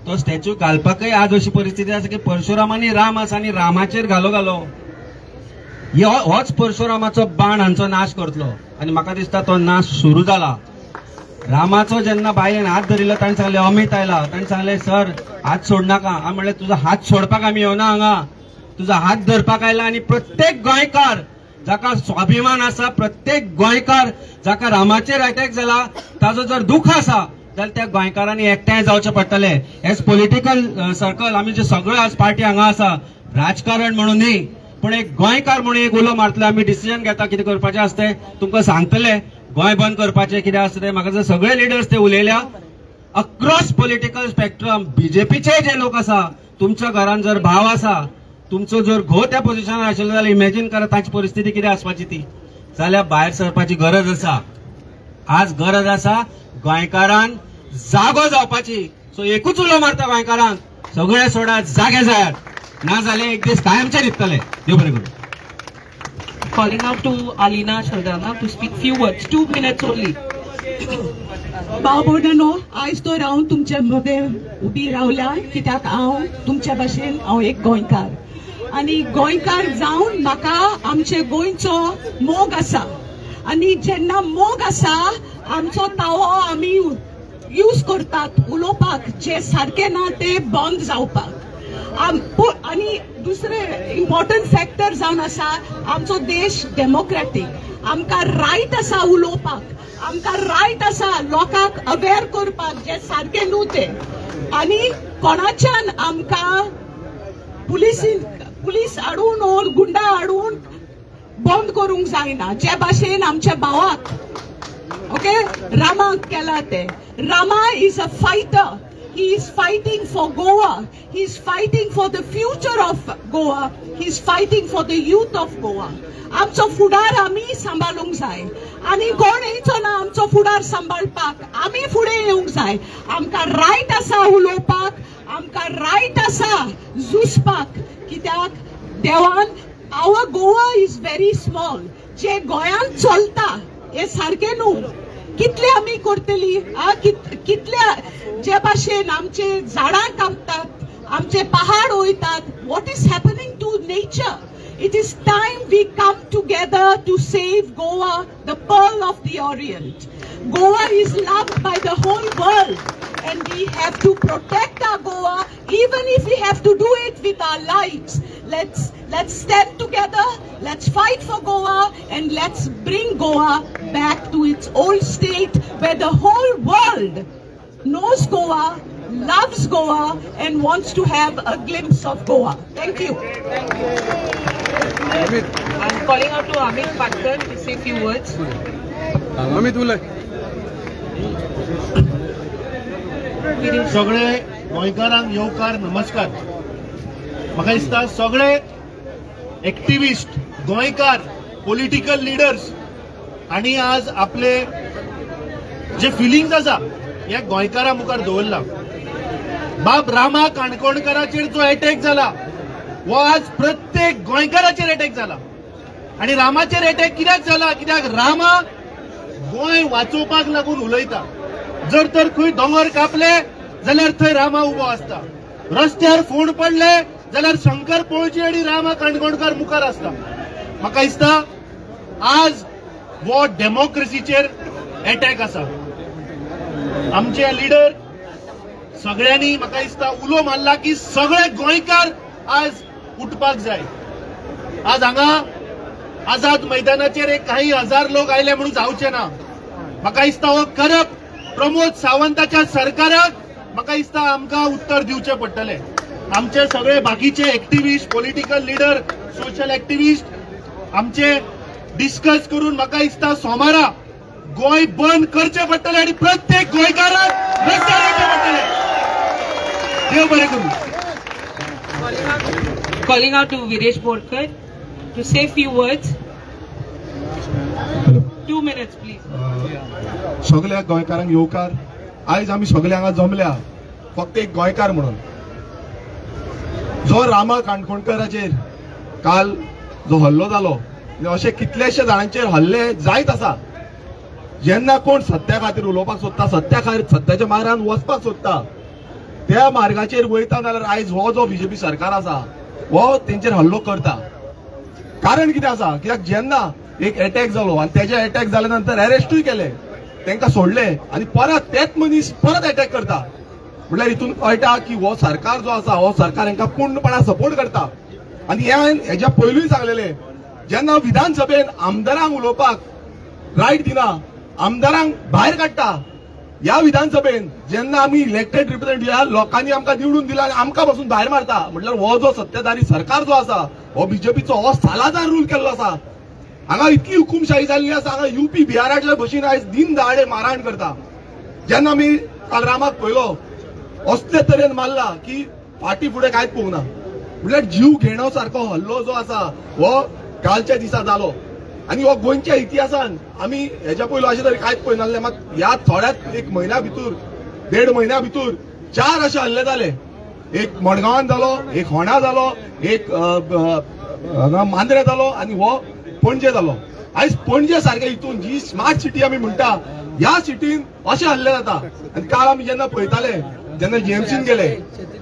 तो स्टॅच्यू घालपाकय आज अशी परिस्थिती आसा की परशुरामानी राम आसा आनी रामाचेर घालो होच परशुरामाचो बाण हांचो नाश करतलो. आनी म्हाका दिसता तो नाश सुरू जाला. रामाचो जेन्ना बायलेन हात धरिल्लो ताणें सांगलें, अमित आयला, ताणें सांगलें सर हात सोडनाका. हांव म्हणलें तुजो हात सोडपाक आमी येवना हांगा, तुजो हात धरपाक आयला. आनी प्रत्येक गोंयकार जाका स्वाभिमान आसा, प्रत्येक गोंयकार जाका रामाचेर अटॅक जाला, ताजो जर दुख आसा जाल्यार त्या गोंयकारांनी एकठांय जावचें पडटलें. एज पॉलिटिकल सर्कल आमी जे सगळे आज पार्टी हांगा आसा, राजकारण म्हणून न्ही, पूण एक गोंयकार म्हणून एक उलो मारतले. आमी डिसिजन घेता कितें करपाचें आसता तुमकां सांगतले. गोंय बंद करपाचें कितें आसता तें म्हाका जर सगळे लिडर्स ते उलयल्या अक्रॉस पॉलिटिकल स्पेक्ट्रम. बीजेपीचे जे लोक आसा, तुमच्या घरान जर भाव आसा, तुमचो जर घो त्या पोझिशनार आशिल्लो जाल्यार इमॅजिन करा ताची परिस्थिती कितें आसपाची ती. जाल्यार भायर सरपाची गरज आसा. आज गरज आसा गोंयकारांक जागो जावपाची. सो एकूच उलो मारता गोंयकारांक, सगळे सोडात, जागे जायात, ना जाल्यार एक दीस कायमचे दिसतले. देव बरें करूं. Calling out to Alina Shaldana to speak few words, 2 minutes only. बाबोडनो आयज तो हांव तुमचे मदें उबी रावल्या कित्याक हांव तुमच्या भाशेन हांव एक गोंयकार आनी गोंयकार जावन म्हाका आमचे गोंयचो मोग आसा. आनी जेन्ना मोग आसा आमचो तावो आमी यूज करतात उलोवपाक, जे सारकें ना ते बंद जावपाक. आनी दुसरें इम्पॉर्टंट फॅक्टर जावन आसा आमचो देश डेमोक्रेटीक. आमकां रायट आसा उलोवपाक, आमकां रायट आसा लोकांक अवेअर करपाक जे सारकें न्हू ते. आनी कोणाच्यान आमकां पुलीस हाडून ओर गुंडा हाडून बंद करूंक जायना. जे भाशेन आमच्या भावाक ओके रामाक केला ते. Rama is a fighter. He is fighting for Goa. He is fighting for the future of Goa. He is fighting for the youth of Goa. आमचो फुडार आमी सांबाळूंक जाय आनी कोण येयचो ना आमचो फुडार सांबाळपाक. आमी फुडें येवंक जाय. आमकां रायट आसा उलोवपाक, आमकां रायट आसा झुजपाक. कित्याक देवान आवर गोवा इज व्हेरी स्मॉल. जे गोंयांत चलता हे सारकें न्हू. कितले आमी करतली, कितले जे भाशेन आमचे झाडां कापतात, आमचे पहाड वयतात. What is happening to nature? It is time we come together to save Goa, the pearl of the Orient. Goa is loved by the whole world and we have to protect our Goa, even if we have to do it with our lives. Let's stand together, let's fight for Goa and let's bring Goa back to its old state where the whole world knows Goa, loves Goa and wants to have a glimpse of Goa. Thank you. I'm calling out to Amit Patkar to say a few words. Amit बोला. सगळे गोंयकारांक येवकार नमस्कार. म्हाका दिसता सगळे activist गोंयकार political leaders आणि आज आपले जे फिलिंग्स आसा ह्या गोंयकारां मुखार दवरला. बाब रामा काणकोणकाराचेर जो अटॅक जाला वो आज प्रत्येक गोंयकाराचेर अटॅक जाला. आणि रामाचेर अटॅक कित्याक जाला? कित्याक रामा गोंय वाचोवपाक लागून उलयता. जर तर खंय दोंगर कापले जाल्यार थंय रामा उबो आसता. रस्त्यार फोंड पडले जाल्यार शंकर पळची आनी रामा काणकोणकार मुखार आसता. म्हाका दिसता आज वो डेमोक्रेसीचेर अटॅक आसा. आमचे लिडर सगळ्यांनी म्हाका दिसता उलो मारला की सगळे गोंयकार आज उठपाक जाय. आज हांगा आझाद मैदानाचेर एक काही हजार लोक आयले म्हणून जावचे ना. म्हाका दिसता हो करप प्रमोद सावंताच्या सरकाराक म्हाका दिसता आमकां उत्तर दिवचें पडटलें. आमचे सगळे बाकीचे activist, political leader, social activist आमचे डिस्कस करून म्हाका दिसता सोमारा गोंय बंद करचें पडटलें आनी प्रत्येक गोंयकाराक रस्त्यार येवचें पडटलें. देव बरें करूं. Calling out to Viresh Borkar to say few words. 2 minutes, please. सगळ्या गोंयकारांक येवकार, आयज आमी सगळे हांगा जमल्या फक्त एक गोंयकार म्हणून. जो रामा काणकोणकराचेर काल जो हल्लो जालो, अशे कितलेशे जाणांचेर हल्ले जायत आसा. जेन्ना कोण सत्या खातीर उलोवपाक सोदता, सत्याच्या मार्गान वचपाक सोदता, त्या मार्गाचेर वयता जाल्यार आयज हो जो बीजेपी सरकार आसा हो तेंचेर हल्लो करता. कारण कितें आसा, कित्याक जेन्ना एक अटॅक जालो आनी तेजे अटॅक जाल्या नंतर अरेस्टूय केले, तांकां सोडले आनी परत तेच मनीस परत अटॅक करता. म्हटल्यार हितून कळटा की हो सरकार जो आसा हो सरकार हांकां पूर्णपणान सपोर्ट करता. आनी हेज्या पयलूय सांगलेले, जेन्ना विधानसभेन आमदारांक उलोवपाक रायट दिना, आमदारांक भायर काडटा, ह्या विधानसभेन जेन्ना आमी इलेक्टेड रिप्रेझेंटेटिव्ह लोकांनी आमकां निवडून दिला आनी आमकां पासून भायर मारता. म्हटल्यार हो जो सत्ताधारी सरकार जो आसा हो बीजेपीचो हो सालादार रूल केल्लो आसा. हांगा इतकी हुकुमशाही जाल्ली आसा, हांगा यूपी बिहाराच्या भशेन आयज दिन दहाडे मारहाण करता. जेन्ना आमी काल रामाक पळयलो असले तरेन मारला की फाटी फुडें कांयच पळोवंक ना. म्हटल्यार जीव घेणो सारको हल्लो जो आसा हो कालच्या दिसा जालो. आनी हो गोंयच्या इतिहासान आमी हेच्या पयलो अशें तरी कांयच पळयनासलें. मात ह्या थोड्याच एक म्हयन्या भितर, 1.5 म्हयन्या भितर 4 अशे हल्ले जाले. एक मडगांवान जालो, एक होंडा जालो, एक मांद्रे जालो आनी हो पणजे जालो. आयज पणजे सारख्या हितून जी स्मार्ट सिटी आमी म्हणटा ह्या सिटीन अशे हल्ले जाता. आनी काल आमी जेन्ना पळयताले, जेन्ना जीएमसीन गेले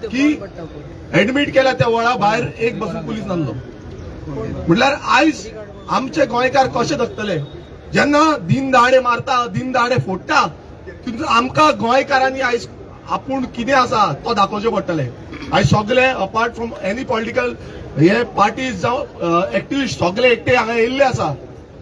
की एडमीट केल्या त्या वळा भायर एक बसून पुलीस नासलो. म्हटल्यार आयज आमचे गोंयकार कशे जगतले जेन्ना दिन दहाडे मारता, दिन दहाडे फोडटा. आमकां गोंयकारांनी आयज आपूण कितें आसा तो दाखोवचें पडटलें. आयज सगळे अपार्ट फ्रॉम एनी पॉलिटिकल हे पार्टीज जावं एक्टिविस्ट सगळे एकटे हांगा येयल्ले आसा.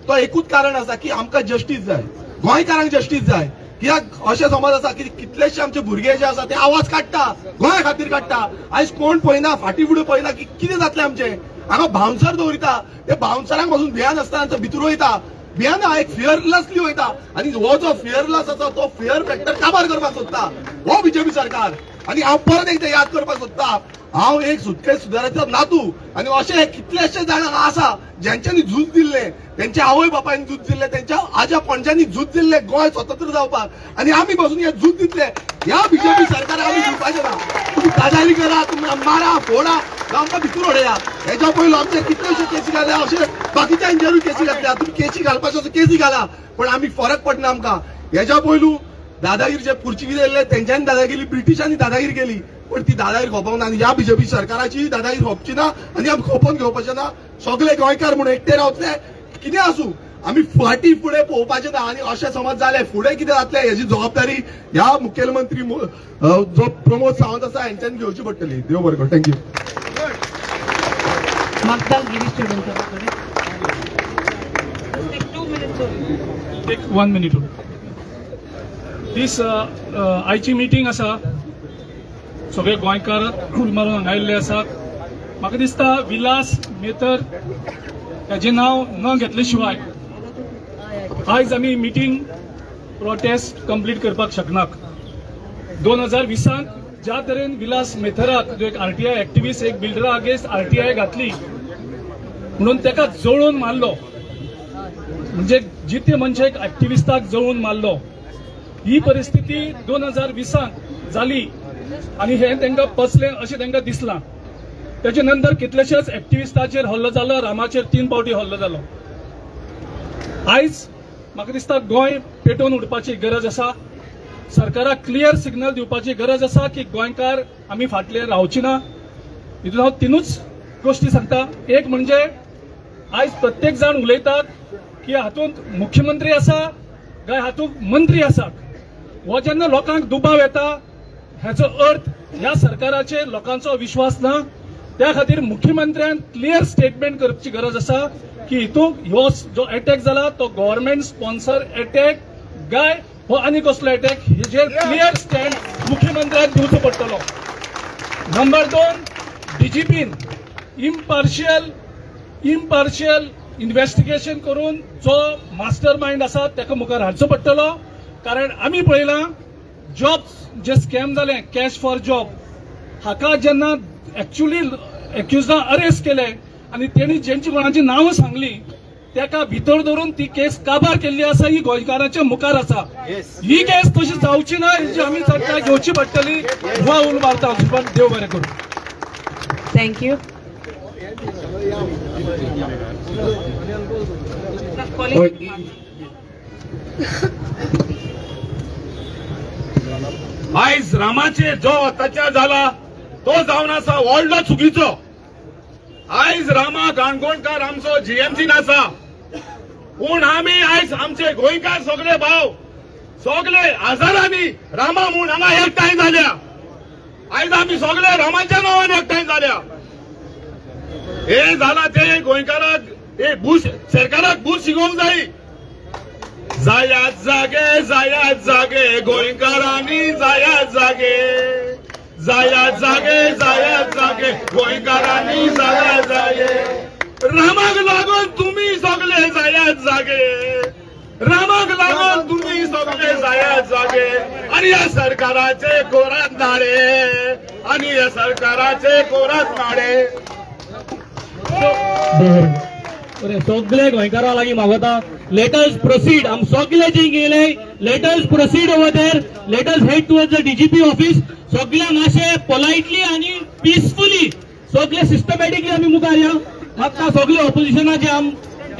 तो एकूच कारण आसा की आमकां जस्टीस जाय, गोंयकारांक जस्टीस जाय. कित्याक अशें समज आसा की कितलेशे आमचे भुरगे जे आसा ते आवाज काडटा, गोंया खातीर काडटा. आयज कोण पळयना, फाटी फुडें पळयना की कितें जातलें आमचें. हांगा बाउन्सर दवरिता, ते बाउन्सरांक पासून भियान आसता भितर वयता. भियान एक फियरलेसली वयता आनी हो जो फियरलेस आसा तो फियर फॅक्टर काबार करपाक सोदता हो बीजेपी सरकार. आनी हांव परत एकदा याद करपाक सोदता, हांव एक सुटकेस सुदाराचो नातू आनी अशे कितलेशे जाण आसा ज्यांच्यांनी झूज दिल्ले, त्यांच्या आवय बापायनी झूज दिल्ले, त्यांच्या आज्या पणज्यांनी झूज दिल्ले गोंय स्वतंत्र जावपाक. आनी आमी पासून हे झूज दितले. ह्या बीजेपी सरकाराक आमी दिवपाचे ना. तुम्ही काजारी करा, तुम्ही मारा, फोडा, आमकां भितर उडया. हेच्या पयलो आमचे कितलेशे केसी घाल्या, अशे बाकीच्यांचेरूय केसी घातल्या. तुम्ही केसी घालपाच्यो केसी घाला, पण आमी फरक पडना आमकां. हेच्या पयलू दादागिरी जे पुर्तुगीज येयल्ले तेंच्यांनी दादागिरी, ब्रिटिशांनी दादागिरी केली, पण ती दादागिरी खोपोवंक ना. आनी ह्या बीजेपी सरकाराची दादागिरी खोपची ना आनी आमी खोपोवन घेवपाचे ना. सगळे गोंयकार म्हणून एकटे रावतले. कितें आसूं आमी फाटी फुडें पळोवपाचें ना. आनी अशें समज जालें फुडें कितें जातलें हेची जबाबदारी ह्या मुखेलमंत्री जो प्रमोद सावंत आसा हांच्यांनी घेवची पडटली. देव बरें करूं. थँक्यू. Take 1 minute. This आयची मिटींग आसा सगळे गोंयकार मारून हांगा आयिल्ले आसात. म्हाका दिसता विलास मेतर हेजें नांव न घेतले शिवाय आयज आमी मिटींग प्रोटेस्ट कंप्लीट करपाक शकनात. 2020 ज्या तरेन विलास मेथराक जो एक आरटीआय एक्टिविस्ट, एक बिल्डरा अगेन्स्ट आरटीआय घातली म्हणून तेका जळोवन मारलो, म्हणजे जिते मनशाक एक्टिविस्टाक जळोवन मारलो. ही परिस्थिती 2020 जाली आनी हे तांकां पचलें अशें तांकां दिसलां. त्याच्या नंतर कितलेशेच एक्टिविस्टाचेर हल्लो जालो, रामाचेर 3 फावटी हल्लो जालो. आयज म्हाका दिसता गोंय पेटोवन उडपाची गरज आसा. सरकाराक क्लियर सिग्नल दिवपाची गरज आसा की गोंयकार आमी फाटले रावची ना. हितून हांव 3च गोश्टी सांगता. एक म्हणजे आयज प्रत्येक जाण उलयतात की हातूंत मुख्यमंत्री आसा काय हातूंत मंत्री आसात. हो जेन्ना लोकांक दुबाव येता हेचो अर्थ ह्या सरकाराचेर लोकांचो विश्वास ना. त्या खातीर मुख्यमंत्र्यान क्लियर स्टेटमेंट करपाची गरज आसा की हितूंक ह्यो जो अटॅक जाला तो गव्हर्नमेंट स्पॉन्सर अटॅक काय हो आनी कसलो अटॅक हेजेर क्लियर स्टँड मुख्यमंत्र्याक दिवचो पडटलो. नंबर 2, डीजीपीन इम्पार्शियल इन्व्हेस्टिगेशन करून जो मास्टर माइंड आसा ताका मुखार हाडचो पडटलो. कारण आमी पळयलां जॉब जे स्कॅम जाले कॅश फॉर जॉब हाका जेन्ना एक्चुअली एक्युजां अरेस्ट केले आनी तेणी जेंची कोणाची नांवां सांगली ताका भितर धरून ती केस काबार केल्ली आसा. ही गोंयकारांच्या मुखार आसा. ही केस तशी जावची ना हेची आमी चर्चा घेवची पडटली. हो उलो मारता देव बरें करूं. थँक्यू. आयज रामाचे जो अत्याचार जाला तो जावन आसा व्हडलो चुकीचो. आयज रामा काणकोणकार आमचो जीएमसी आसा पूण आमी आयज आमचे गोंयकार सगळे भाव सगळे हजारांनी रामा म्हूण हांगा एकठांय जाल्या. आयज आमी सगळे रामाच्या नांवान एकठांय जाल्या. हे जाला ते गोंयकाराक हे बूश सरकाराक बूश शिकोवंक जाय. जायात जागे गोंयकारांनी जायात जागे गोंयकारांनी जायात जागे. रामाक लागून तुम्ही सगळे जायात जागे. रामाक लागून तुम्ही सगळे जायात जागे. आणि या सरकाराचे कोरात नाडे सगळे गोंयकारा लागीं मागता लेट अस प्रोसीड. आम सगळे जे गेले let us proceed over there. Let us head towards the DGP office. सगळ्यांक मातशे पोलायटली आनी पिसफुली सगळे सिस्टमॅटिकली आमी मुखार या. मागता सगळे ऑपोजिशनाचे आम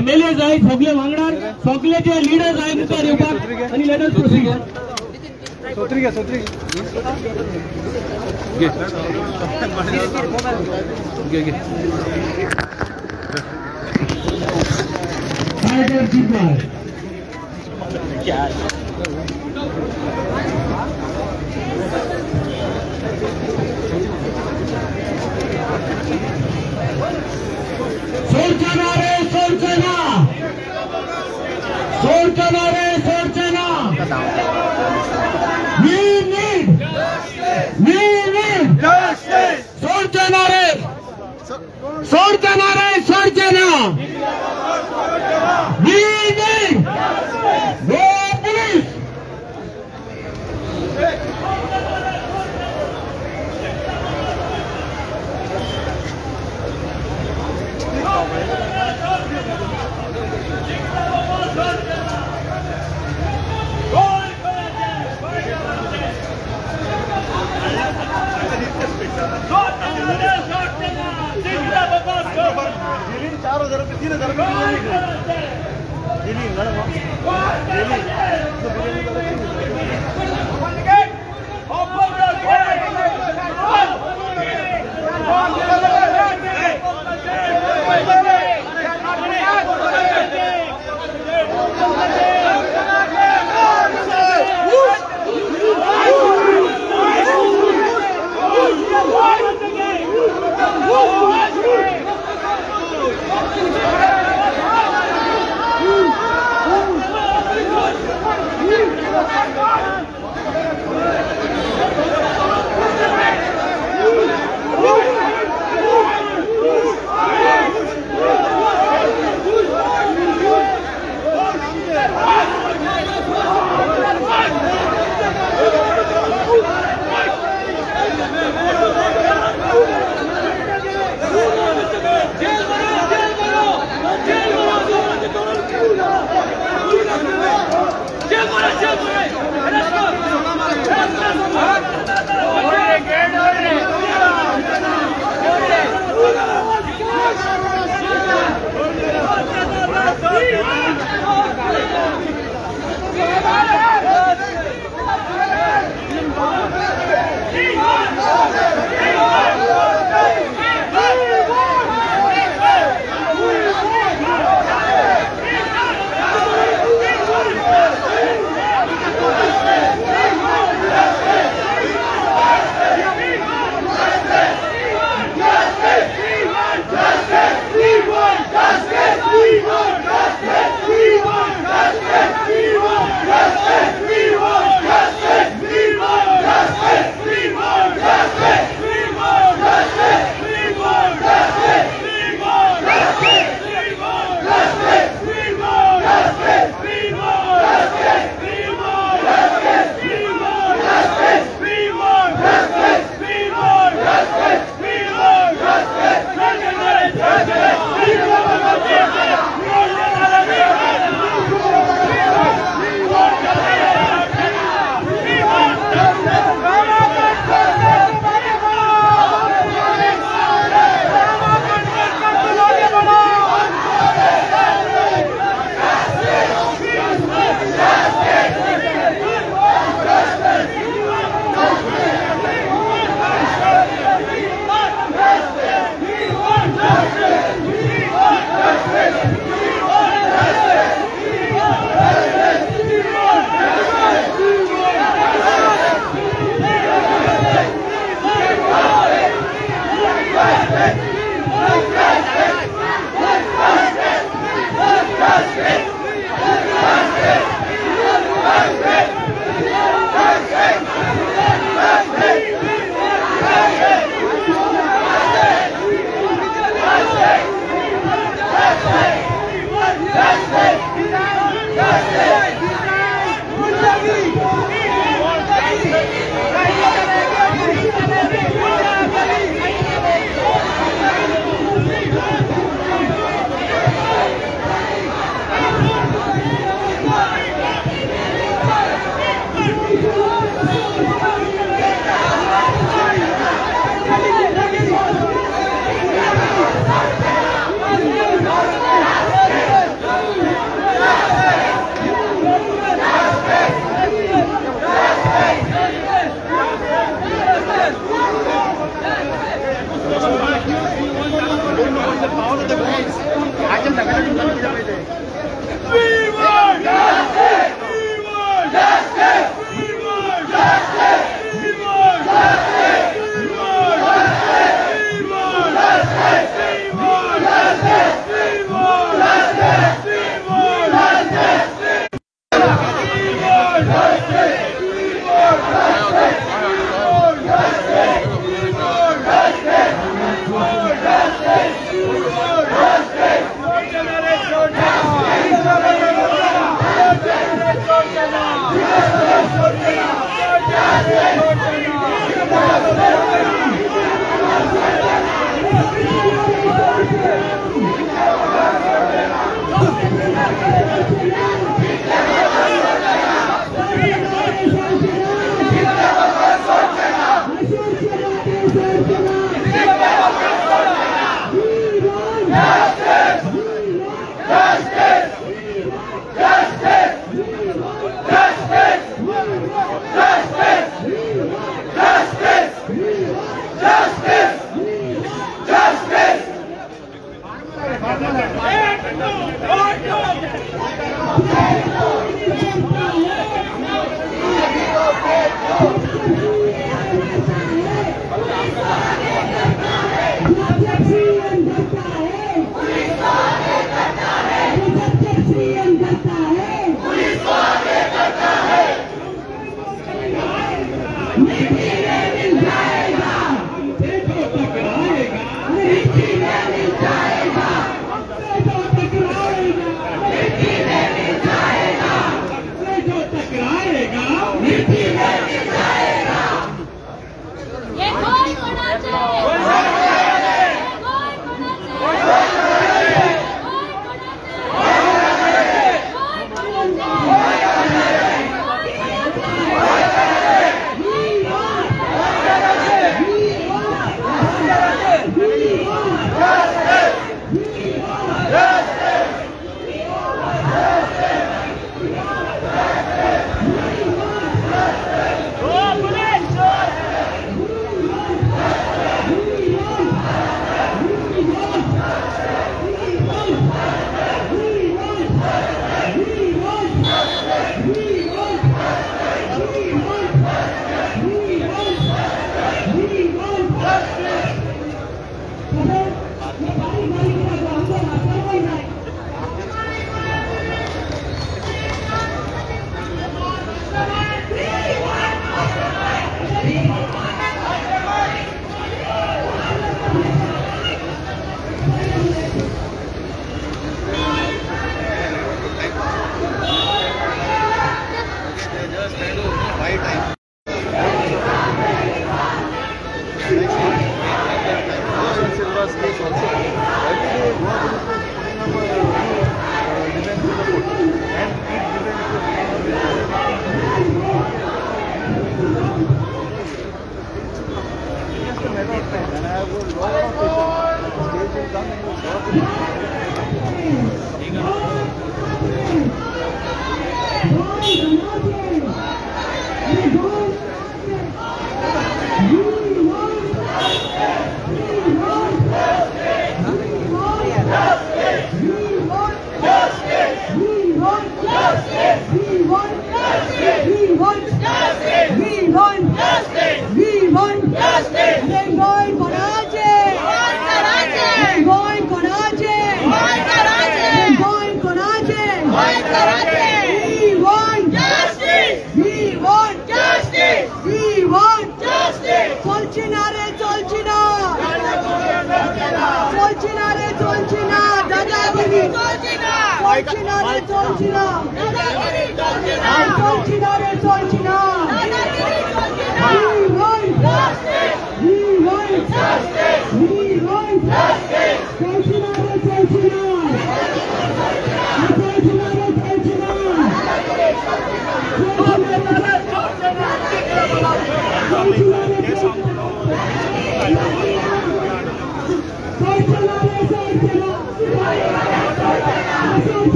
MLA जाय सगळे वांगडार सगळे जे लिडर्स आय मुखार येवपाक आनी let us proceed.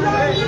Thank you.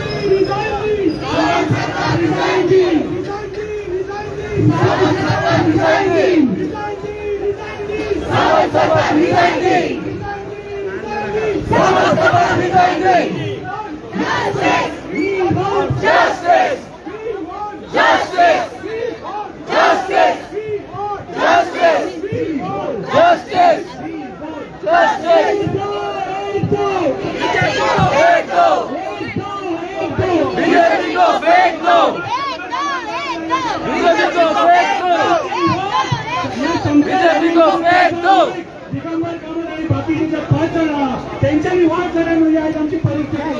Digambar Kamat आणि बाकीच्या 5 जण त्यांच्यानी वाद झाला म्हणजे आज आमची परिस्थिती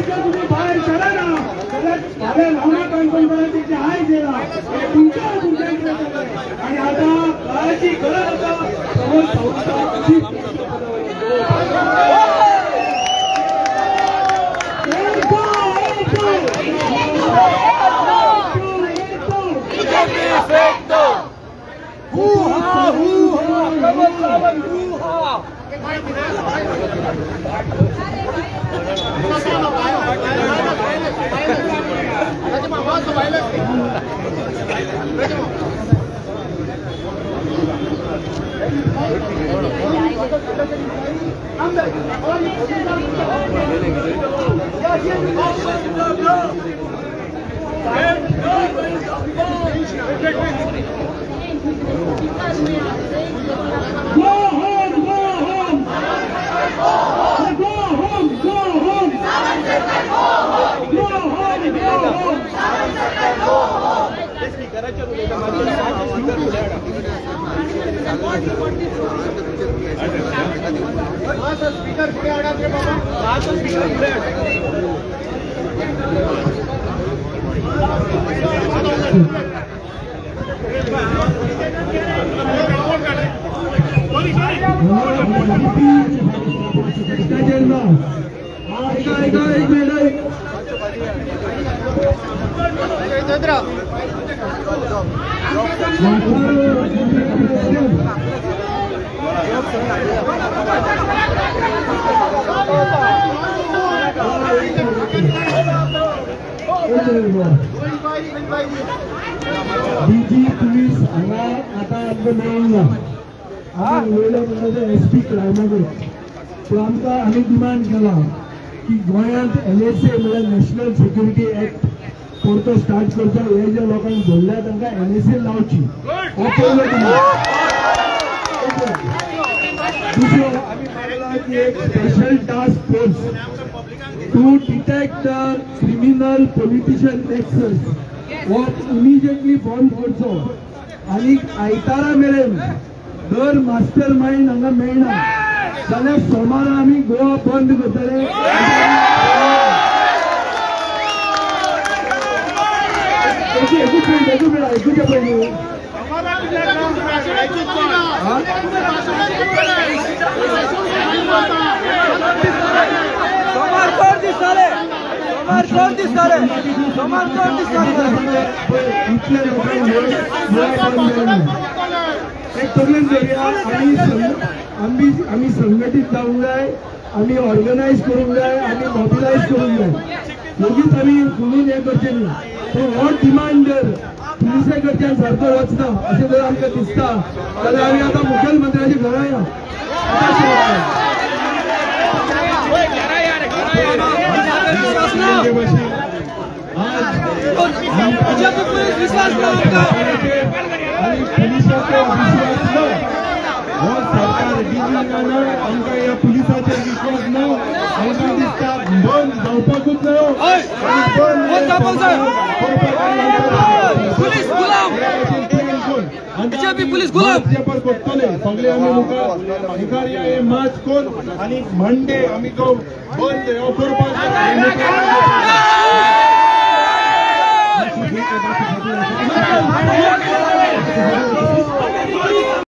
जर तुम्ही बाहेर चला ना तर लावणा कंपनी हाय गेला तुमच्या आणि आता काळाची गरज स्पीकर पुढे आडा रे बाबा स्पीकर पुढे डीजी पुलिस हांगा आतां आमकां मेळना आमी उलयले म्हणटा एसपी क्रायमागूर सो आमकां आमी डिमांड केला की गोंयांत NSA म्हळ्यार नॅशनल सिक्युरिटी एक्ट परतो स्टार्ट करचो हे जे लोकांक धरल्या तांकां NSA लावची हो पयलो डिमांड दुसरो आमी मागला की एक special task force to detect the criminal politician nexus हो इमिजिएटली फॉर्म करचो आनी आयतारा मेरेन दर मास्टर माइंड हांगा मेळना जाल्यार सोमारा आमी गोवा बंद करतले एकूच पयली आम्ही संघटित जावंक जाय आम्ही ऑर्गनायज करूंक जाय आम्ही मॉबिलायज करूंक जाय लगेच आम्ही बोलून हे करचे न्ही सो हो डिमांड जर पुलिसे कडच्यान सारको वचना अशें जर आमकां दिसता जाल्यार आमी आतां मुखेलमंत्र्याच्या घरा या आमकां ह्या पुलिसाचेर विश्वास ना आमकां दिसता बंद जावपाकूच करतले सगळे आमी मुखार या मार्च कोन आनी मंडे आमी तो बंद हो करपाक